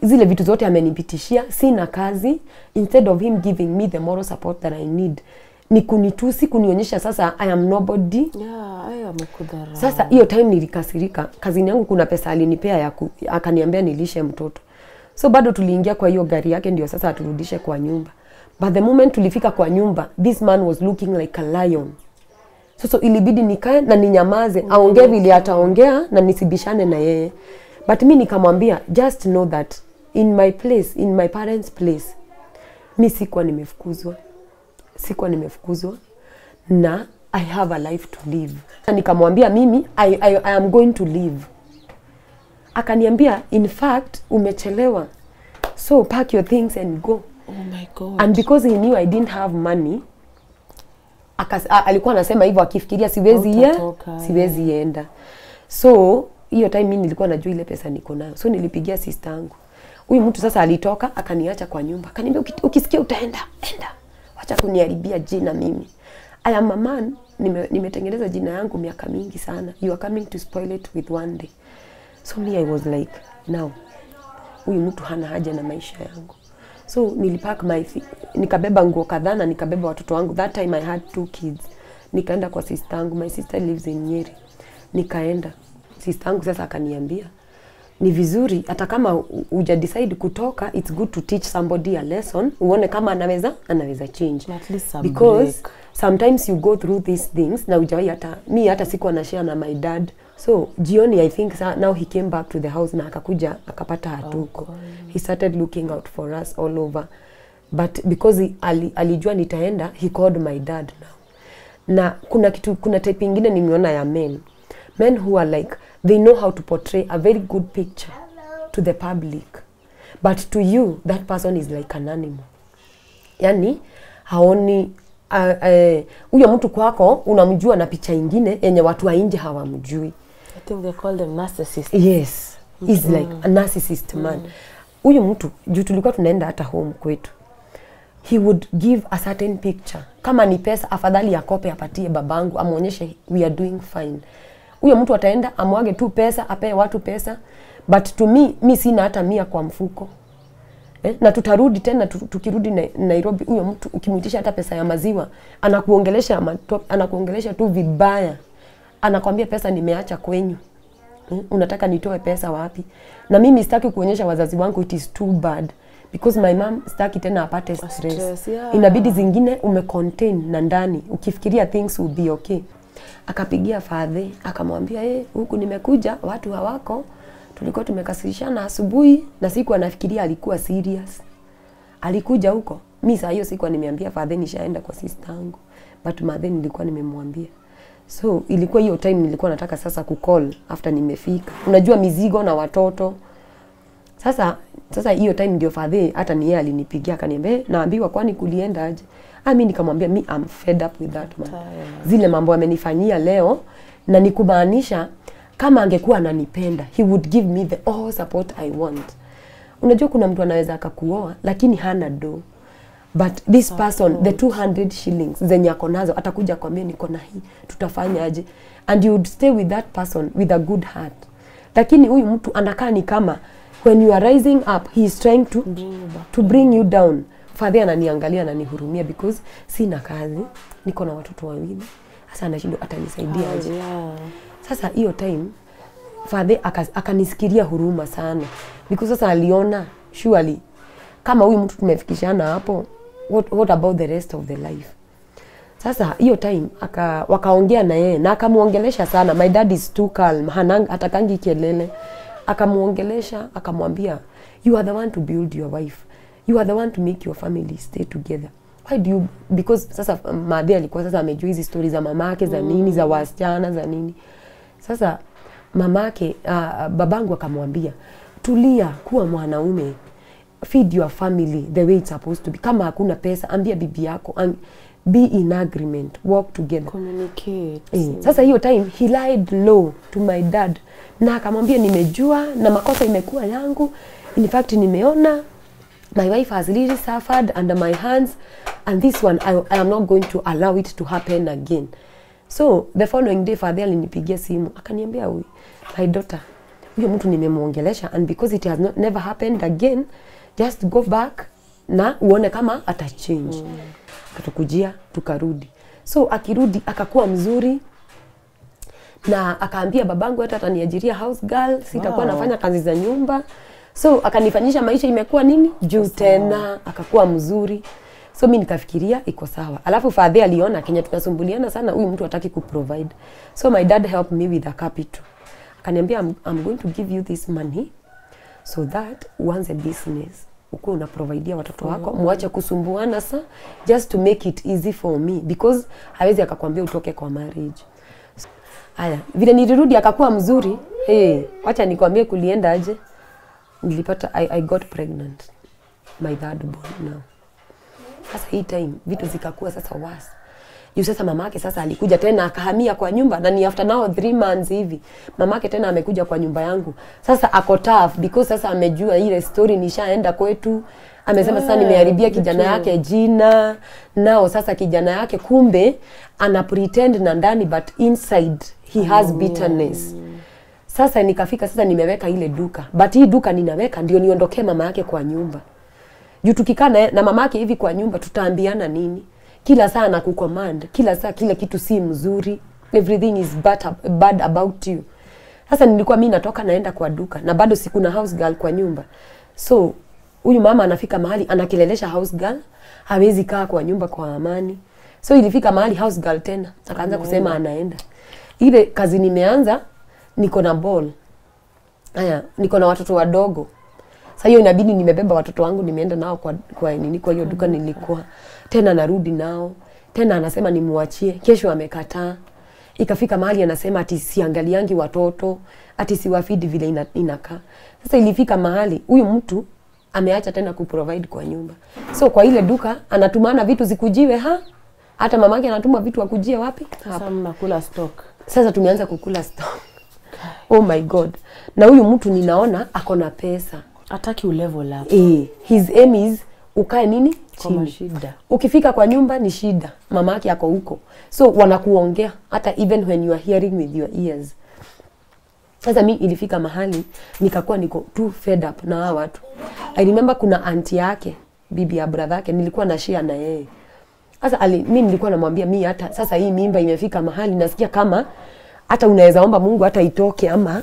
Zile vitu zote amenipitishia, sina kazi. Instead of him giving me the moral support that I need, ni kunitusi, kunionyesha sasa I am nobody. Yeah, I am kudhara. Sasa hiyo time nilikasirika. Kazini yangu kuna pesa alinipea akaniambia nilishe mtoto. So bado tuliingia kwa hiyo gari yake ndio sasa aturudishe kwa nyumba. But the moment tulifika kwa nyumba, this man was looking like a lion. So ilibidi nikae na ninyamaze, aongee vile ataongea na nisibishane na yeye. But mimi nikamwambia just know that in my place, in my parents' place, mimi sikuwa nimefukuzwa na I have a life to live. Na nikamwambia mimi I am going to live. Akaniambia in fact umechelewa. So pack your things and go. Oh my God. And because he knew I didn't have money, alikuwa anasema hivyo akifikiria siwezi enda. So hiyo time mimi nilikuwa najua ile pesa niko nayo. So nilipigia sister yangu. Huyu mtu sasa alitoka akaniacha kwa nyumba. Akaniambia ukisikia utaenda, enda. Wacha kuniharibia jina mimi. I am a man, nimetengeneza jina yangu miaka mingi sana. You are coming to spoil it with one day. So me I was like, now huyu mtu hana haja na maisha yangu. So nilipack nikabeba nguo kadhaa na nikabeba watoto wangu. That time I had 2 kids. Nikaenda kwa sister yangu. My sister lives in Nyeri. Nikaenda. Sister yangu sasa akaniambia, ni vizuri hata kama uja decide kutoka, it's good to teach somebody a lesson. Uone kama anaweza change. At least some because break. Sometimes you go through these things na ujawahi hata sikuwa na share na my dad. So jioni I think now he came back to the house na akakuja akapata hatuko. He started looking out for us all over. But because alijua nitaenda, he called my dad now. Na kuna type ingine nimeona ya men who are like they know how to portray a very good picture to the public, but to you that person is like an animal. Yani haoni huyo mtu kwako unamjua na picha ingine yenye watu wa nje hawamjui. I think they call them narcissists. Yes, he's like a narcissist man. Huyu mtu juu tulikuwa tunaenda hata home kwetu, he would give a certain picture. Kama ni pesa, afadhali akope apatie babangu, amuonyeshe we are doing fine. Huyo mtu ataenda amwage tu pesa, apee watu pesa, but to me, mi sina hata 100 kwa mfuko. Na tutarudi tena tukirudi Nairobi, huyo mtu ukimuitisha hata pesa ya maziwa, anakuongelesha tu vibaya. Anakwambia pesa nimeacha kwenyu. Unataka nitoe pesa wapi? Na mimi sitaki kuonyesha wazazi wangu, it is too bad. Because my mom sitaki tena apate stress. Yeah. Inabidi zingine umecontain na ndani. Ukifikiria things will be okay. Akapigia father, akamwambia huku nimekuja, watu hawako. Tulikuwa tumekasirishana asubuhi na siku anafikiria alikuwa serious. Alikuja huko. Mimi saa hiyo sikuwa nimeambia father nishaenda kwa sister yangu. But mother nilikuwa nimemwambia. So ilikuwa hiyo time nilikuwa nataka sasa kucall after nimefika. Unajua mizigo na watoto. Sasa hiyo time ndio father hata ni yeye alinipigia akaniambia naambiwa kwani kulienda aje. Mimi nikamwambia I'm fed up with that man. Zile mambo amenifanyia leo na nikumaanisha kama angekuwa ananipenda, he would give me the all support I want. Unajua kuna mtu anaweza akakuoa lakini hana do. But this person, the 200 shillings zenye ako nazo, atakuja kwambia niko na hii, tutafanya aje. And you would stay with that person with a good heart. Lakini huyu mtu anakaa ni kama when you are rising up, he is trying to bring you down. Father ananiangalia na nihurumia because sina kazi, niko na watoto wawili. Sasa anashindwa atanisaidia aje. Sasa hiyo time father akanisikilia huruma sana. Because sasa aliona surely kama huyu mtu tumefikishana hapo, what about the rest of the life? Sasa hiyo time wakaongea na yeye na akamuongelesha sana. My dad is too calm, hatakangi kelele. Akamuongelesha, akamwambia you are the one to build your wife. You are the one to make your family stay together. Why do you, because sasa madhe alikuwa sasa amejua hizi stories za mamake za nini, za wasichana za nini. Sasa mamake babangu akamwambia tulia, kuwa mwanaume, feed your family the way it's supposed to be. Kama hakuna pesa, ambia bibi yako, be in agreement, work together, communicate. Sasa hiyo time he lied low to my dad na akamwambia nimejua na makosa imekuwa yangu. In fact nimeona my wife has really suffered under my hands and this one I am not going to allow it to happen again. So the following day father alinipigia simu akaniambia my daughter, huyo mtu nimemuongelesha and because it has never happened again, just go back na uone kama ata change. Katukujia tukarudi. So akirudi akakuwa mzuri na akaambia babangu hata ataniajiria house girl, sitakuwa nafanya kazi za nyumba. So akanifanyisha maisha imekuwa nini juu tena, akakuwa mzuri. So mimi nikafikiria iko sawa. Alafu father aliona Kenya tunasumbuliana sana, huyu mtu hataki kuprovide. So my dad helped me with a capital. Akaniambia I'm going to give you this money so that uanze business. Uko una providea watoto wako, muache kusumbuana just to make it easy for me because hawezi akakwambia utoke kwa marriage. Haya, vile nilirudi akakuwa mzuri. Acha nikwambie kulienda aje. Nilipata I got pregnant. My third born now. Sasa hii time vitu zikakuwa sasa worse. Sasa mamake sasa alikuja tena akahamia kwa nyumba na ni after now 3 months hivi. Mamake tena amekuja kwa nyumba yangu. Sasa ako tough because sasa amejua ile story nishaenda kwetu. Amesema sasa nimeharibia kijana yake jina. Nao sasa kijana yake kumbe ana pretend na ndani but inside he has bitterness. Sasa nikafika sasa nimeweka ile duka. But hii duka ninaweka ndio niondokee mama yake kwa nyumba. Juu tukikaa na mama yake hivi kwa nyumba tutaambiana nini? Kila saa na kucommand, kila saa kila kitu si mzuri. Everything is bad about you. Sasa nilikuwa mimi natoka naenda kwa duka na bado siku na house girl kwa nyumba. So huyu mama anafika mahali anakelelesha house girl, hawezi kaa kwa nyumba kwa amani. So ilifika mahali house girl tena akaanza kusema anaenda. Ile kazi nimeanza niko na ball. Niko na watoto wadogo. Sasa hiyo inabidi nimebeba watoto wangu nimeenda nao kwa hiyo duka nilikuwa. Tena narudi nao. Tena anasema nimuachie. Kesho amekataa. Ikafika mahali anasema ati siangaliangi watoto, ati siwafeed vile inakaa. Sasa ilifika mahali huyu mtu ameacha tena kuprovide kwa nyumba. So kwa ile duka anatumana vitu zikujiwe Hata mamake anatuma vitu akujie wapi? Sasa mnakula stock. Sasa tumeanza kukula stock. Oh my God. Na huyu mtu ninaona ako na pesa. Hataki ulevel up. His aim is ukae nini? Kama shida. Ukifika kwa nyumba ni shida. Mama yake ako huko. So wanakuongea hata even when you are hearing with your ears. Sasa mimi ilifika mahali nikakuwa niko too fed up na hawa watu. I remember kuna auntie yake, bibi ya brother yake, nilikuwa na share na yeye. Sasa mimi nilikuwa namwambia mimi hata sasa hii mimba imefika mahali nasikia kama hata unaweza omba Mungu hata itoke ama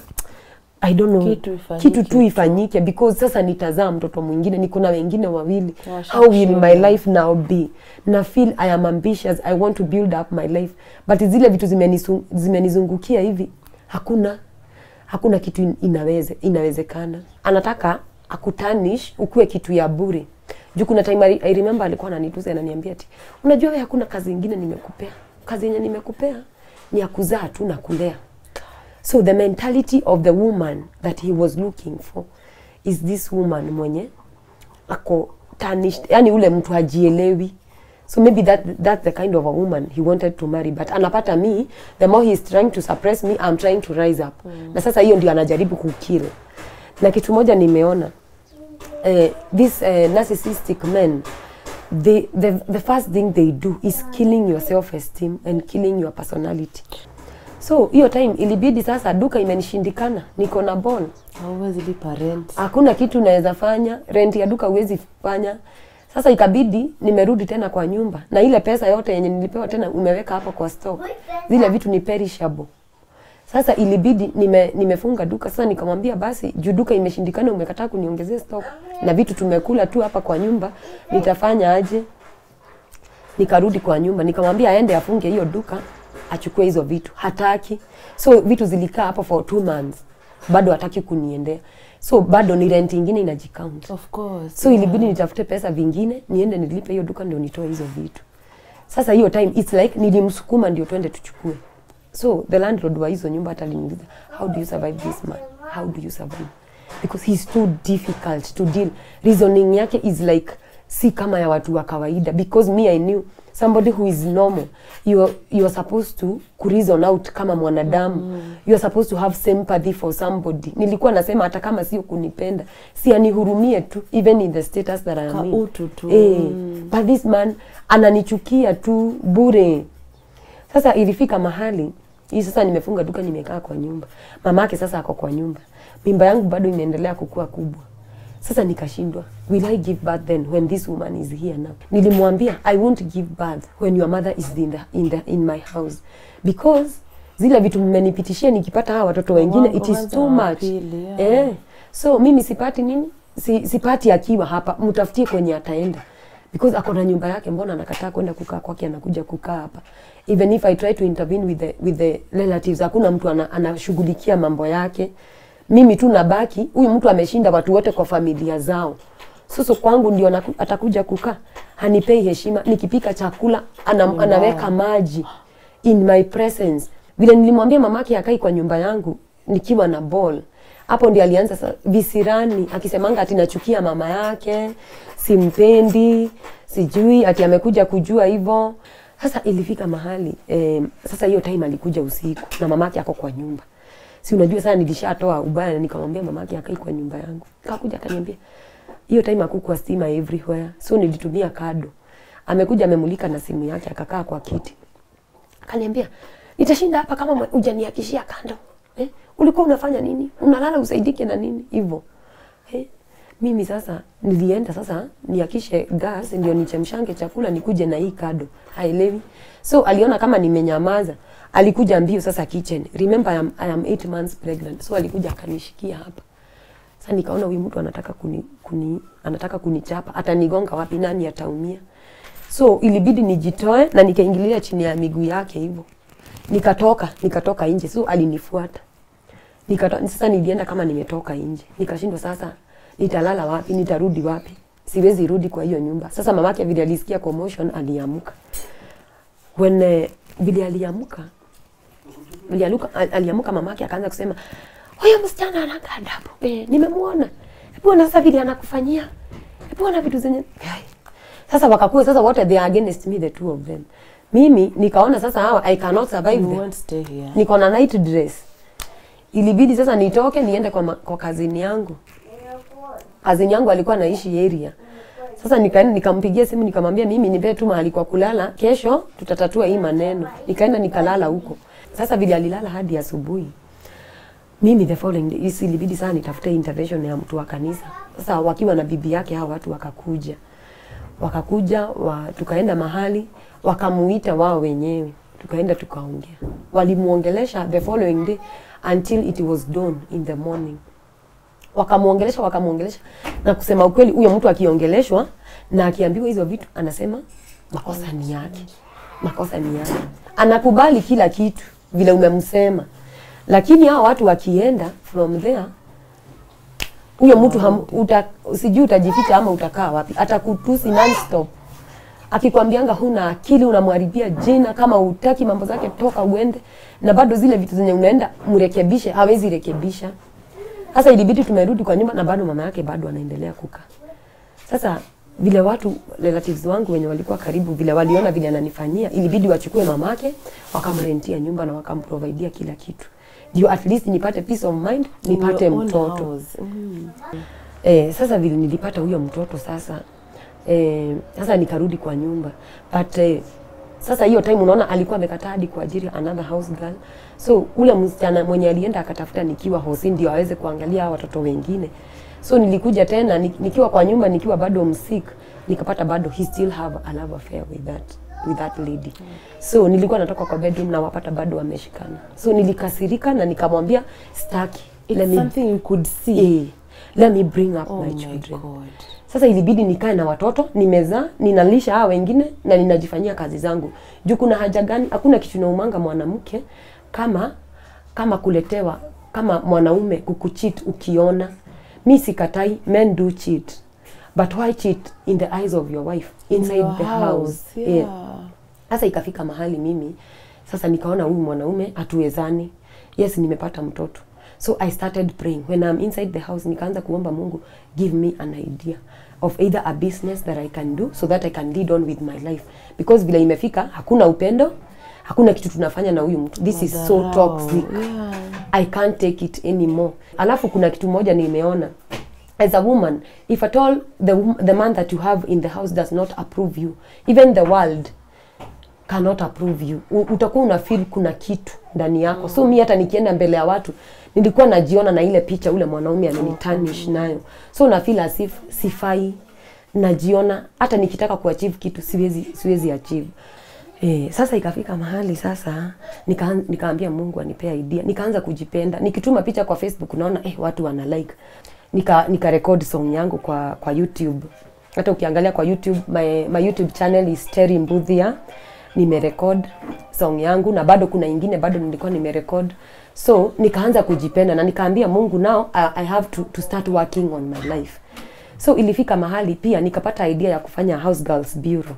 I don't know kitu tu ifanyike because sasa nitazaa mtoto mwingine, niko na wengine wawili. How will my life now be? Na feel I am ambitious, I want to build up my life, but zile vitu zimenizungukia hivi hakuna kitu inawezekana. Anataka akutanish ukue kitu ya bure. Juu kuna time I remember alikuwa ananituza ananiambia ati unajua wewe hakuna kazi nyingine nimekupea. Kazi yenye nimekupea ni ya kuzaa tu na kulea. So the mentality of the woman that he was looking for is this woman mwenye ako tarnished, yani ule mtu hajielewi. So maybe that's the kind of a woman he wanted to marry, but anapata me, the more he's trying to suppress me, I'm trying to rise up. Na sasa hiyo ndio anajaribu kukill. Na kitu moja nimeona this narcissistic men, the first thing they do is killing your self-esteem and killing your personality. So hiyo time ilibidi sasa duka imenishindikana, niko na bond. Hauwezi lipa rent. Hakuna kitu naweza fanya, rent ya duka huwezi fanya. Sasa ikabidi nimerudi tena kwa nyumba na ile pesa yote yenye nilipewa tena umeweka hapo kwa stock. Zile vitu ni perishable. Sasa ilibidi nimefunga duka. Sasa nikamwambia basi juu duka imeshindikana umekataa kuniongezea stock na vitu tumekula tu hapa kwa nyumba, nitafanya aje? Nikarudi kwa nyumba, nikamwambia aende afunge hiyo duka, achukue hizo vitu. Hataki. So vitu zilikaa hapo for 2 months. Bado hataki kuniendea. So bado ni rent nyingine inajicount. Of course. So ilibidi nitafute pesa vingine, niende nilipe hiyo duka ndio nitoe hizo vitu. Sasa hiyo time it's like nilimsukuma ndio twende tuchukue. So the landlord wa hizo nyumba ataniuliza, how do you survive this man? How do you survive? Because he's too difficult to deal. Reasoning yake is like si kama ya watu wa kawaida, because me I knew somebody who is normal, you are supposed to reason out kama mwanadamu. You are supposed to have sympathy for somebody. Nilikuwa nasema hata kama sio kunipenda, si anihurumie tu, even in the status that I am in. But this man ananichukia tu bure. Sasa ilifika mahali hii sasa nimefunga duka, nimekaa kwa nyumba. Mamake sasa ako kwa nyumba. Mimba yangu bado inaendelea kukua kubwa. Sasa nikashindwa, will I give birth then when this woman is here now? Nilimwambia I won't give birth when your mother is in my house, because zile vitu mmenipitishia nikipata hawa watoto wengine it is too much. So mimi sipati nini? Sipati akiwa hapa, mtafutie kwenye ataenda, because akona nyumba yake, mbona anakataa kwenda kukaa kwake, anakuja kukaa hapa. Even if I try to intervene with the relatives, hakuna mtu anashughulikia mambo yake. Mimi tu nabaki, huyu mtu ameshinda watu wote kwa familia zao. Sasa kwangu ndio atakuja kukaa, hanipei heshima. Nikipika chakula anaweka maji in my presence. Vile nilimwambia mamake akai kwa nyumba yangu nikiwa na ball, hapo ndio alianza visirani akisemanga ati nachukia mama yake, simpendi, sijui ati amekuja kujua hivyo. Sasa ilifika mahali sasa hiyo time alikuja usiku na mamake ako kwa nyumba. Si unajua sana nilishatoa ubaya, na nikamwambia mamake akai kwa nyumba yangu. Akakuja akaniambia hiyo time hakukuwa stima everywhere, so nilitumia kado. Amekuja amemulika na simu yake akakaa kwa kiti. Akaniambia nitashinda hapa kama hujaniakishia kando. Ulikuwa unafanya nini? Unalala usaidike na nini? Hivyo. Mimi sasa nilienda sasa niakishe gas ndio nichemshange chakula nikuje na hii kado. Haelewi. So aliona kama nimenyamaza. Alikuja mbio sasa kitchen. Remember I am 8 months pregnant. So alikuja akanishikia hapa. Sasa nikaona huyu mtu anataka kunichapa. Atanigonga wapi, nani ataumia? So ilibidi nijitoe na nikaingilia chini ya miguu yake hivyo. Nikatoka nje. So alinifuata. Sasa nilienda kama nimetoka nje. Nikashindwa sasa nitalala wapi, nitarudi wapi? Siwezi rudi kwa hiyo nyumba. Sasa mamake vile alisikia commotion aliamuka. Vile aliamuka mamake akaanza kusema, "Huyo msichana ana adabu. Nimemuona. Hebu ona sasa vile anakufanyia. Hebu ona vitu zenye." Sasa wakakuwa sasa wote they are against me, the two of them. Mimi nikaona sasa hawa I cannot survive You there. won't stay here. Niko na night dress. Ilibidi sasa nitoke niende kwa kazini yangu. Kazini yangu alikuwa anaishi area. Sasa nikampigia simu nikamwambia mimi nipe tu mahali kwa kulala, kesho tutatatua hii maneno. Nikaenda nikalala huko. Sasa vile alilala hadi asubuhi. Mimi the following day ilibidi sana nitafute intervention ya mtu wa kanisa. Sasa wakiwa na bibi yake hao watu wakakuja tukaenda mahali wakamuita wao wenyewe, tukaenda tukaongea. Walimuongelesha the following day until it was dawn in the morning. Wakamuongelesha na kusema ukweli, huyo mtu akiongeleshwa na akiambiwa hizo vitu anasema makosa ni yake. Anakubali kila kitu vile umemsema. Lakini hao watu wakienda from there, huyo mtu sijui utajificha ama utakaa wapi. Atakutusi non-stop. Akikwambianga huna akili, unamharibia jina, kama utaki mambo zake toka uende, na bado zile vitu zenye unaenda mrekebishe hawezi rekebisha. Sasa ilibidi tumerudi kwa nyumba na bado mama yake bado anaendelea kukaa. Sasa vile watu relatives wangu wenye walikuwa karibu vile waliona vile ananifanyia, ilibidi wachukue mamake wakamrentia nyumba na wakamprovidea kila kitu. Ndio at least nipate peace of mind, nipate mtoto. Sasa vile nilipata huyo mtoto sasa sasa nikarudi kwa nyumba. But sasa hiyo time unaona alikuwa amekataa hadi kwa ajili another house girl. So ule msichana mwenye alienda akatafuta nikiwa hosi ndio aweze kuangalia watoto wengine. So nilikuja tena nikiwa kwa nyumba nikiwa bado msick, nikapata bado he still have a love affair with that lady. So nilikuwa natoka kwa bedroom na wapata bado wameshikana. So nilikasirika na nikamwambia staki. It's something you could see. Let me bring up my children. Sasa ilibidi nikae na watoto, nimezaa, ninalisha hao wengine na ninajifanyia kazi zangu. Juu kuna haja gani? Hakuna kitu naumanga mwanamke kama kuletewa, kama mwanaume kukucheat ukiona. Mimi sikatai, men do cheat. But why cheat in the eyes of your wife inside the house? Yeah. Sasa ikafika mahali mimi sasa nikaona huyu mwanaume hatuwezani. Yes, nimepata mtoto. So I started praying. When I'm inside the house, nikaanza kuomba Mungu, give me an idea of either a business that I can do so that I can lead on with my life. Because vile imefika, hakuna upendo, hakuna kitu tunafanya na huyu mtu. This is so toxic. Yeah. I can't take it anymore. Alafu kuna kitu moja nimeona. As a woman, if at all the man that you have in the house does not approve you, even the world cannot approve you. Utakuwa una feel kuna kitu ndani yako. So mimi hata nikienda mbele ya watu nilikuwa najiona na ile picha ule mwanaume amenitanish nayo. So na feel as if sifai, najiona hata nikitaka kuachieve kitu siwezi achieve. Sasa ikafika mahali sasa nikaambia Mungu anipea idea. Nikaanza kujipenda. Nikituma picha kwa Facebook unaona watu wana like. Nika record song yangu kwa YouTube. Hata ukiangalia kwa YouTube my YouTube channel is Terry Mbuthia. Nimerecord song yangu na bado kuna ingine bado nilikuwa nimerecord. So nikaanza kujipenda na nikaambia Mungu now I have to start working on my life. So ilifika mahali pia nikapata idea ya kufanya House Girls Bureau.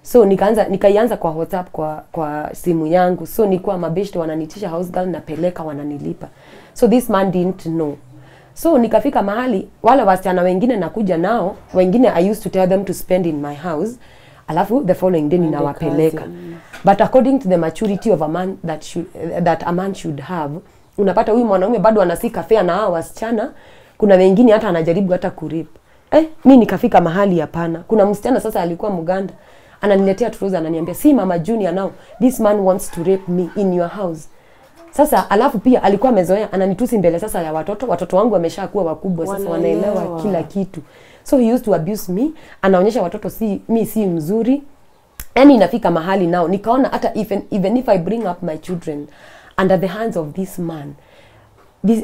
So nikaianza kwa WhatsApp kwa simu yangu. So nilikuwa mabeshte wananitisha house girl napeleka wananilipa. So this man didn't know. So nikafika mahali wale wasichana wengine nakuja nao, wengine I used to tell them to spend in my house. Alafu the following day ninawapeleka. But according to the maturity of a man that a man should have, unapata huyu mwanaume bado anasika fair na hao wasichana, kuna wengine hata anajaribu hata kurip. Mimi nikafika mahali hapana. Kuna msichana sasa alikuwa Muganda, ananiletea trouser ananiambia, "See Mama Junior now, this man wants to rape me in your house." Sasa alafu pia alikuwa amezoea ananitusi mbele sasa ya watoto wangu wameshakuwa wakubwa sasa wanaelewa kila kitu. So he used to abuse me, anaonyesha watoto mimi si mzuri. Yani inafika mahali nao nikaona hata even if I bring up my children under the hands of this man,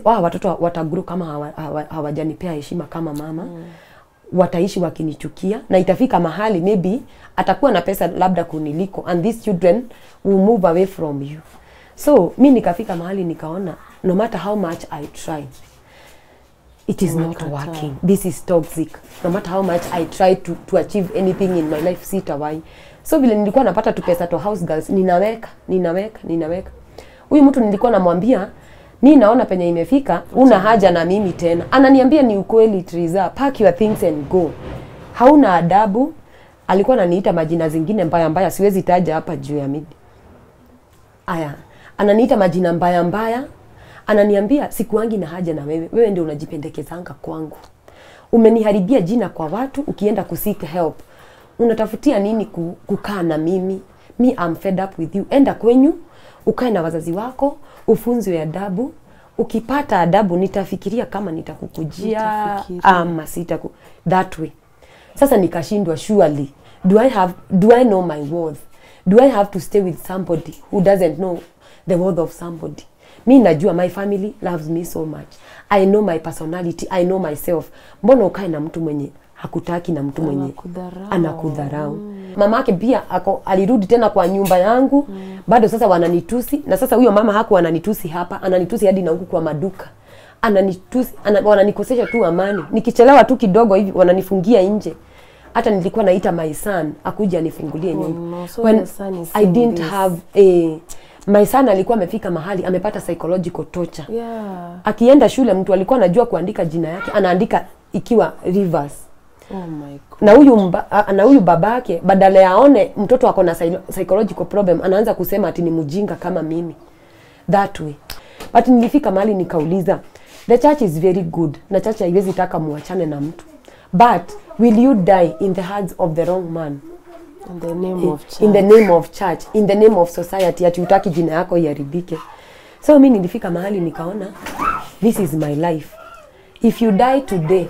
watoto watagrow kama hawajanipea heshima kama mama. Wataishi wakinichukia na itafika mahali maybe atakuwa na pesa labda kuniliko and these children will move away from you. So mimi nikafika mahali nikaona no matter how much I try, it is not working. This is toxic. No matter how much I try to achieve anything in my life, sitawai. So vile nilikuwa napata tu pesa to house girls, ninaweka. Huyu mtu nilikuwa namwambia, mimi naona penye imefika, una haja na mimi tena. Ananiambia ni ukweli, Triza, pack your things and go. Hauna adabu. alikuwa ananiita majina zingine mbaya mbaya, siwezi taja hapa juu ya media. Aya, ananiita majina mbaya mbaya, ananiambia sikuangi na haja na wewe, wewe ndio unajipendekezanga kwangu. Umeniharibia jina kwa watu, ukienda kuseek help. Unatafutia nini kukaa na mimi? Me, I'm fed up with you. Enda kwenyu, ukae na wazazi wako, ufunzwe adabu. Ukipata adabu nitafikiria kama nitakukujia ama sitaku that way. Sasa nikashindwa, surely do I know my worth? Do I have to stay with somebody who doesn't know the worth of somebody? Mi najua my family loves me so much. I know my personality, I know myself. Mbona ukae na mtu mwenye hakutaki na mtu mwenye anakudharau? Mamake pia alirudi tena kwa nyumba yangu. Bado sasa wananitusi, na sasa huyo mama hakuwa ananitusi hapa, ananitusi hadi na huku kwa maduka. Ananitusi, wananikosesha tu amani. Nikichelewa tu kidogo hivi wananifungia nje. Hata nilikuwa naita my son akuja anifungulie nyumba. When I didn't have my son alikuwa amefika mahali amepata psychological torture. Akienda shule mtu alikuwa anajua kuandika jina yake, anaandika ikiwa reverse. Oh my God. Na huyu babake badala ya aone mtoto ako na psychological problem, anaanza kusema ati ni mjinga kama mimi. That way. But nilifika mahali nikauliza, the church is very good. Na church haiwezi taka muachane na mtu. But will you die in the hands of the wrong man? In the name of church. In the name of church, in the name of society, ati utaki jina yako iharibike. So mimi nilifika mahali nikaona, this is my life. If you die today,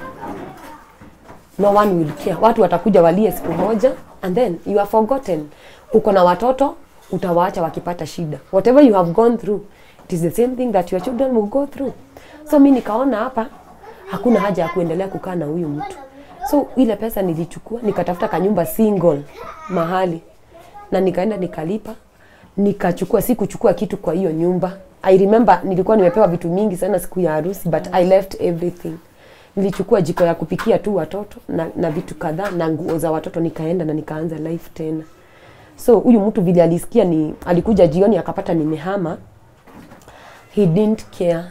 no one will care. Watu watakuja walie siku moja and then you are forgotten. Uko na watoto, utawaacha wakipata shida. Whatever you have gone through, it is the same thing that your children will go through. So mimi nikaona hapa hakuna haja ya kuendelea kukaa na huyu mtu. So ile pesa nilichukua, nikatafuta kanyumba single mahali. Na nikaenda nikalipa, nikachukua, sikuchukua kitu kwa hiyo nyumba. I remember nilikuwa nimepewa vitu mingi sana siku ya harusi, but I left everything. Nilichukua jiko ya kupikia tu watoto na vitu kadhaa na nguo za watoto, nikaenda na nikaanza life tena. So huyu mtu vile alisikia alikuja jioni akapata nimehama, he didn't care.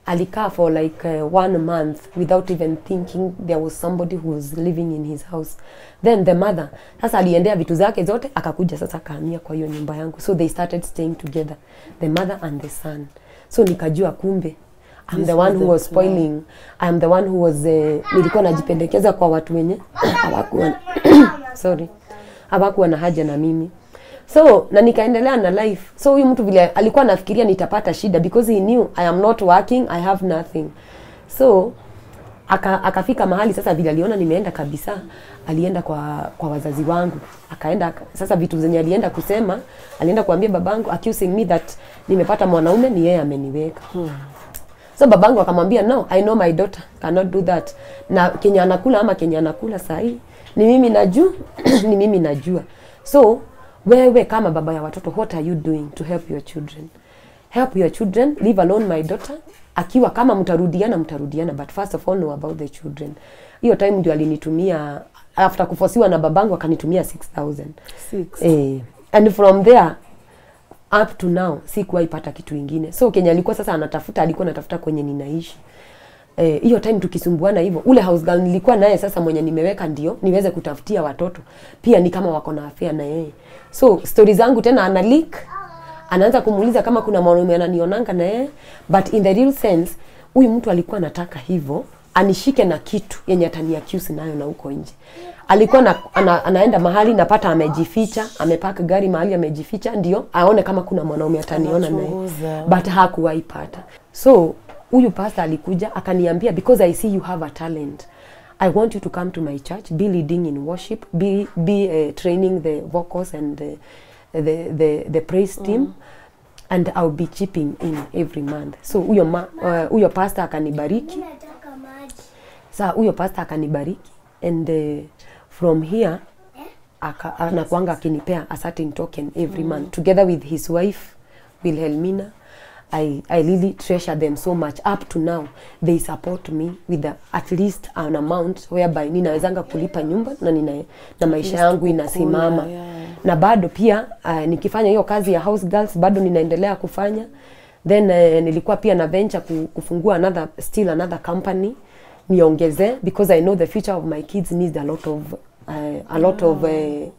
Alikaa for like 1 month without even thinking there was somebody who was living in his house. Then the mother, sasa aliendea vitu zake zote, akakuja sasa kahamia kwa hiyo nyumba yangu. So they started staying together, the mother and the son. So nikajua kumbe I'm the one who was spoiling. I'm the one who was nilikuwa najipendekeza kwa watu wenye hawakuwa na haja na mimi. So na nikaendelea na life. So huyu mtu vile alikuwa anafikiria nitapata shida because he knew I am not working, I have nothing. So akafika mahali sasa vile aliona nimeenda kabisa, alienda kwa wazazi wangu. Akaenda sasa vitu zenye alienda kusema, alienda kuambia babangu accusing me that nimepata mwanaume ni yeye ameniweka. So babangu akamwambia no, I know my daughter cannot do that. Na Kenya anakula ama Kenya anakula sahi, ni mimi najua, ni mimi najua. So wewe kama baba ya watoto, what are you doing to help your children? Help your children, leave alone my daughter. Akiwa kama mtarudiana, but first of all know about the children. Hiyo time ndio alinitumia, after kufosiwa na babangu akanitumia 6,000. And from there up to now sikuwahi pata kitu kingine. So Kenya alikuwa sasa alikuwa anatafuta kwenye ninaishi. Hiyo time tukisumbuana hivyo, ule house girl nilikuwa naye sasa mwenye nimeweka ndio niweze kutafutia watoto. Pia ni kama wako na affair na yeye. So stories zangu tena ana leak. Anaanza kumuuliza kama kuna mwanaume ananionanga na yeye, but in the real sense huyu mtu alikuwa anataka hivyo anishike na kitu yenye atani accuse nayo na huko nje. Alikuwa anaenda mahali napata amejificha, amepaka gari mahali amejificha ndio aone kama kuna mwanaume ataniona naye, but hakuwahi pata. So huyu pastor alikuja akaniambia, because I see you have a talent, I want you to come to my church, be leading in worship, be training the vocals and the praise team, and I'll be chipping in every month. So huyo pastor akanibariki. Huyo pastor akanibariki, and from here anakuanga akinipea a certain token every month together with his wife Wilhelmina. I really treasure them so much. Up to now they support me with at least an amount whereby ninawezanga kulipa nyumba na maisha yangu inasimama. Na bado pia nikifanya hiyo kazi ya house girls bado ninaendelea kufanya. Then nilikuwa pia na venture kufungua another company niongeze, because I know the future of my kids needs a lot of a lot of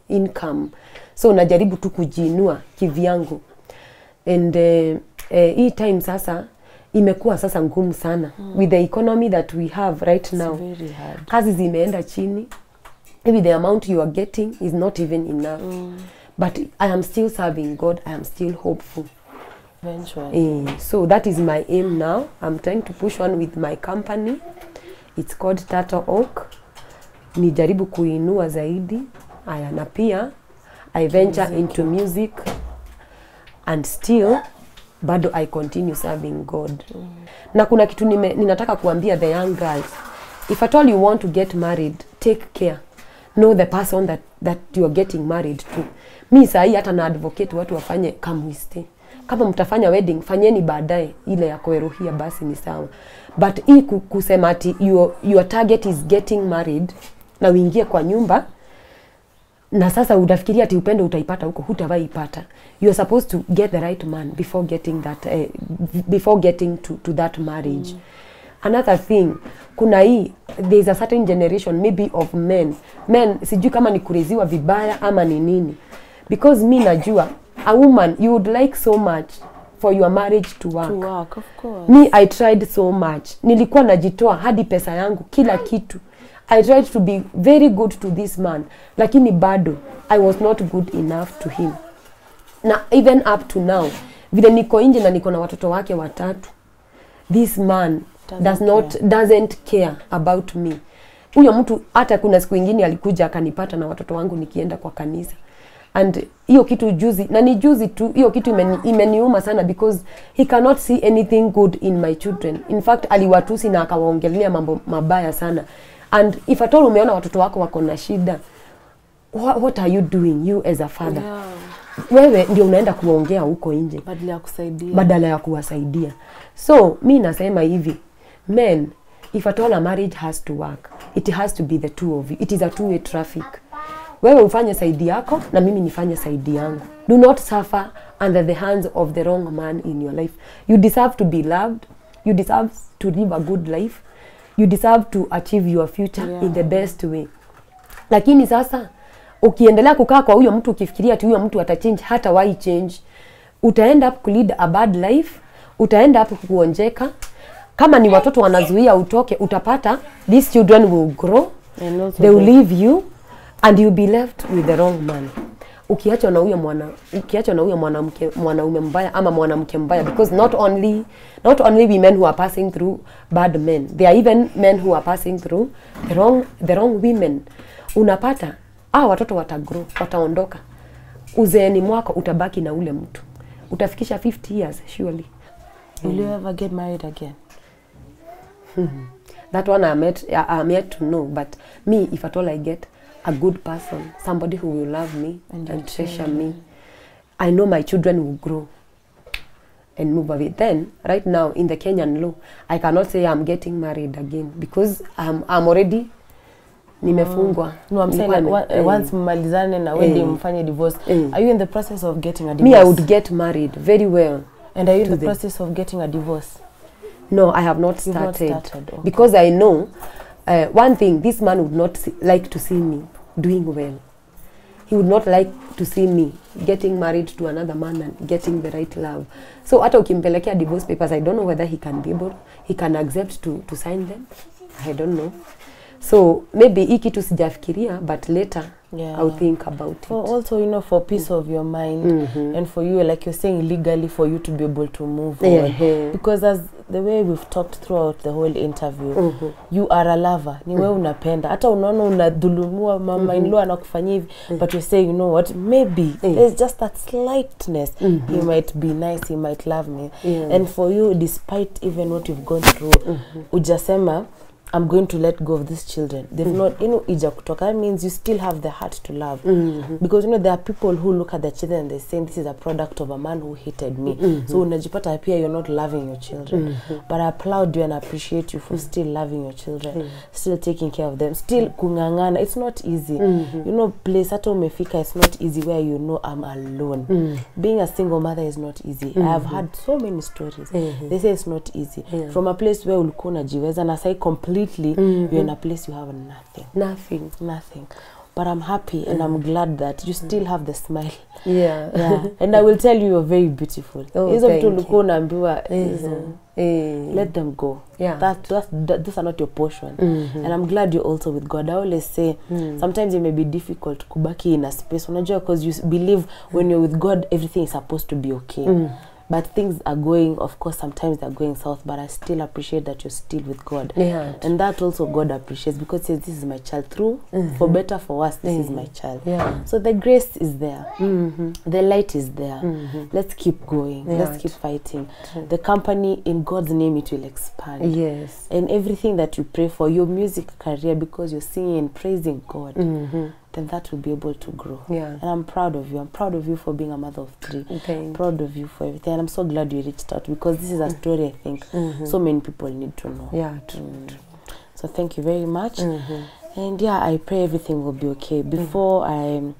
income, so najaribu tu kujiinua kivyangu. And hii time sasa imekuwa sasa ngumu sana with the economy that we have right now. Very hard. Kazi zimeenda chini, maybe the amount you are getting is not even enough. But I am still serving God. I am still hopeful. Eventually. So that is my aim now. I'm trying to push on with my company. It's called Turtle Oak. Nijaribu kuinua zaidi. Aya, na pia I venture into music, and still bado I continue serving God. Na kuna kitu ninataka kuambia the young girls. If at all you want to get married, take care. Know the person that you are getting married to. Mi sahi hata na advocate watu wafanye come we stay. Kama mtafanya wedding, fanyeni baadaye, ile ya kueruhia basi ni sawa. But hii kusema ati your target is getting married na uingie kwa nyumba na sasa unafikiria ati upendo utaipata huko, hutawaipata. You are supposed to get the right man before getting that before getting to that marriage. Another thing, kuna hii, there is a certain generation maybe of men sijui kama ni kureziwa vibaya ama ni nini, because mi najua a woman, you would like so much for your marriage to work. To work, of course. Me, I tried so much. Nilikuwa najitoa hadi pesa yangu, kila kitu. I tried to be very good to this man, lakini bado I was not good enough to him. Na even up to now, vile niko nje na niko na watoto wake watatu, this man doesn't care about me. Huyo mtu hata kuna siku nyingine alikuja akanipata na watoto wangu nikienda kwa kanisa. And hiyo kitu juzi, na ni juzi tu, hiyo kitu imeniuma sana, because he cannot see anything good in my children. In fact, aliwatusi na akawaongelea mambo mabaya sana. And if at all umeona watoto wako wako na shida, what are you doing, you as a father? Yeah. Wewe ndio unaenda kuongea huko nje badala ya kuwasaidia. So mi nasema hivi, men, if at all a marriage has to work, it has to be the two of you. It is a two-way traffic. Wewe ufanye saidi yako na mimi nifanye saidi yangu. Do not suffer under the hands of the wrong man in your life. You deserve to be loved. You deserve to live a good life. You deserve to achieve your future in the best way. Lakini sasa ukiendelea kukaa kwa huyo mtu ukifikiria ati huyo mtu atachange, hata why change, utaenda up lead a bad life, utaenda up kuonjeka. Kama ni watoto wanazuia utoke, utapata these children will grow, they will leave you, and you'll be left with the wrong man. Ukiachwa na huyo mwanaume mbaya ama mwanamke mbaya, because not only women who are passing through bad men, there are even men who are passing through the wrong women. Unapata watoto watagrow, wataondoka. Uzeeni mwako utabaki na ule mtu. Utafikisha 50 years surely. Will you ever get married again? That one I'm yet to know, but me, if at all I get a good person, somebody who will love me and treasure me, I know my children will grow and move away. Then, right now, in the Kenyan law, I cannot say I'm getting married again, because I'm already nimefungwa. No, I'm saying like once mmalizane na wewe mfanye divorce, are you in the process of getting a divorce? Me, I would get married very well. And are you in the process of getting a divorce? No, I have not started. Okay. Because I know one thing, this man would not like to see me doing well. He would not like to see me getting married to another man and getting the right love. So hata ukimpelekea divorce papers, I don't know whether he can accept to sign them. I don't know. So maybe hiki tu sijafikiria, but later I'll think about it. Also, you know, for peace of your mind, and for you, like you're saying, legally for you to be able to move on. Because as the way we've talked throughout the whole interview, you are a lover. Ni wewe unapenda. Hata unaona unadhulumiwa, mama in law anakufanyia hivi, but you're saying, you know what, maybe there's just that slightness. He might be nice, he might love me. And for you, despite even what you've gone through, ujasema, I'm going to let go of these children. They've not, you know, ija kutoka. That means you still have the heart to love. Because, you know, there are people who look at their children and they say, this is a product of a man who hated me. So, unajipata pia, you're not loving your children. But I applaud you and appreciate you for still loving your children. Still taking care of them. Still kungangana. It's not easy. You know, place hata umefika, it's not easy where you know I'm alone. Being a single mother is not easy. I have had so many stories. They say it's not easy. From a place where ulikuwa unajiweza na sai completely, you're in a place you have nothing. Nothing. but I'm happy and I'm glad that you still have the smile. Yeah. And I will tell you, you're very beautiful. Oh, thank you. Let them go. Yeah. Those are not your portion. And I'm glad you're also with God. I always say, sometimes it may be difficult kubaki in a space, because you believe when you're with God, everything is supposed to be okay. But things are going, of course, sometimes they're going south, but I still appreciate that you're still with God. Yeah. And that also God appreciates, because he says, this is my child. Through, for better, for worse, this is my child. Yeah. So the grace is there. The light is there. Let's keep going. Yeah. Let's keep fighting. The company, in God's name, it will expand. Yes. And everything that you pray for, your music career, because you're singing and praising God, then that will be able to grow. Yeah. And I'm proud of you. I'm proud of you for being a mother of 3. Thank Proud of you for everything. And I'm so glad you reached out, because this is a story I think so many people need to know. Yeah, true. So thank you very much. And yeah, I pray everything will be okay. Before I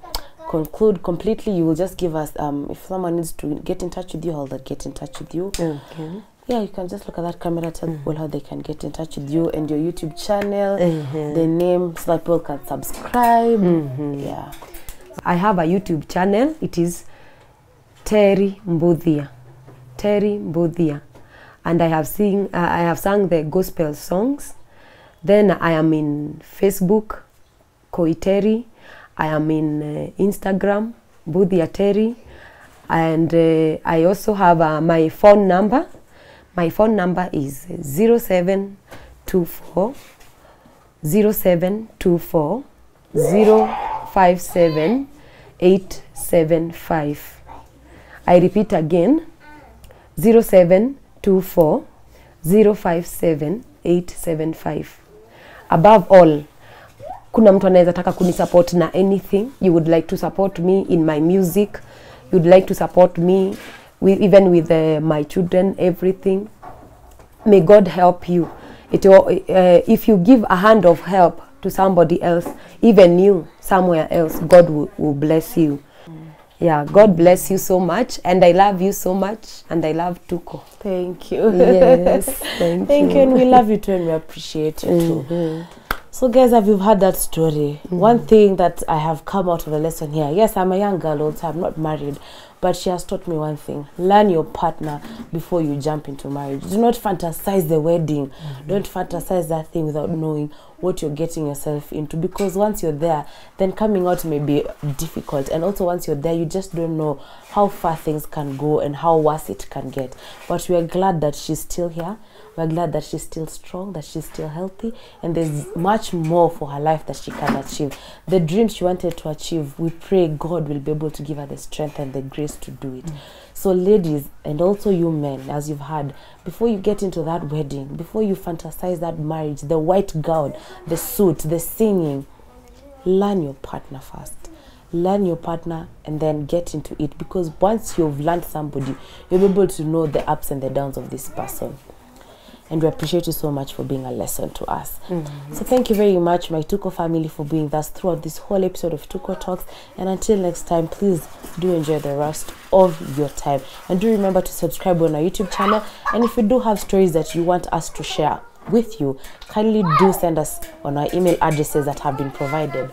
conclude completely, you will just give us, if someone needs to get in touch with you, how they'll get in touch with you. Okay. Yeah, you can just look at that camera, tell people how they can get in touch with you and your YouTube channel, the name, so that people can subscribe. Yeah. I have a YouTube channel. It is Terry Mbuthia. Terry Mbuthia. And I have sung the gospel songs. Then I am in Facebook, Koiteri. I am in Instagram, Mbuthia Terry. And I also have my phone number. My phone number is 0724 0724 057 875. I repeat again, 0724 057 875. Above all, kuna mtu anaweza taka kunisupport na anything. You would like to support me in my music. You would like to support me even with my children, everything. May God help you. If you give a hand of help to somebody else, even you, somewhere else, God will bless you. Yeah, God bless you so much, and I love you so much, and I love Tuko. Thank you. Yes, thank you. And we love you too, and we appreciate you too. So guys, you've heard that story. One thing that I have come out of the lesson here, yes, I'm a young girl also, I'm not married, but she has taught me one thing: learn your partner before you jump into marriage. Do not fantasize the wedding. Don't fantasize that thing without knowing what you're getting yourself into, because once you're there, then coming out may be difficult. And also once you're there, you just don't know how far things can go and how worse it can get. But we are glad that she's still here. We're glad that she's still strong, that she's still healthy, and there's much more for her life that she can achieve. The dreams she wanted to achieve, we pray God will be able to give her the strength and the grace to do it. So ladies, and also you men, as you've heard, before you get into that wedding, before you fantasize that marriage, the white gown, the suit, the singing, learn your partner first. Learn your partner and then get into it, because once you've learned somebody, you'll be able to know the ups and the downs of this person. And we appreciate you so much for being a lesson to us. So thank you very much, my Tuko family, for being with us throughout this whole episode of Tuko Talks. And until next time, please do enjoy the rest of your time. And do remember to subscribe on our YouTube channel. And if you do have stories that you want us to share with you, kindly do send us on our email addresses that have been provided.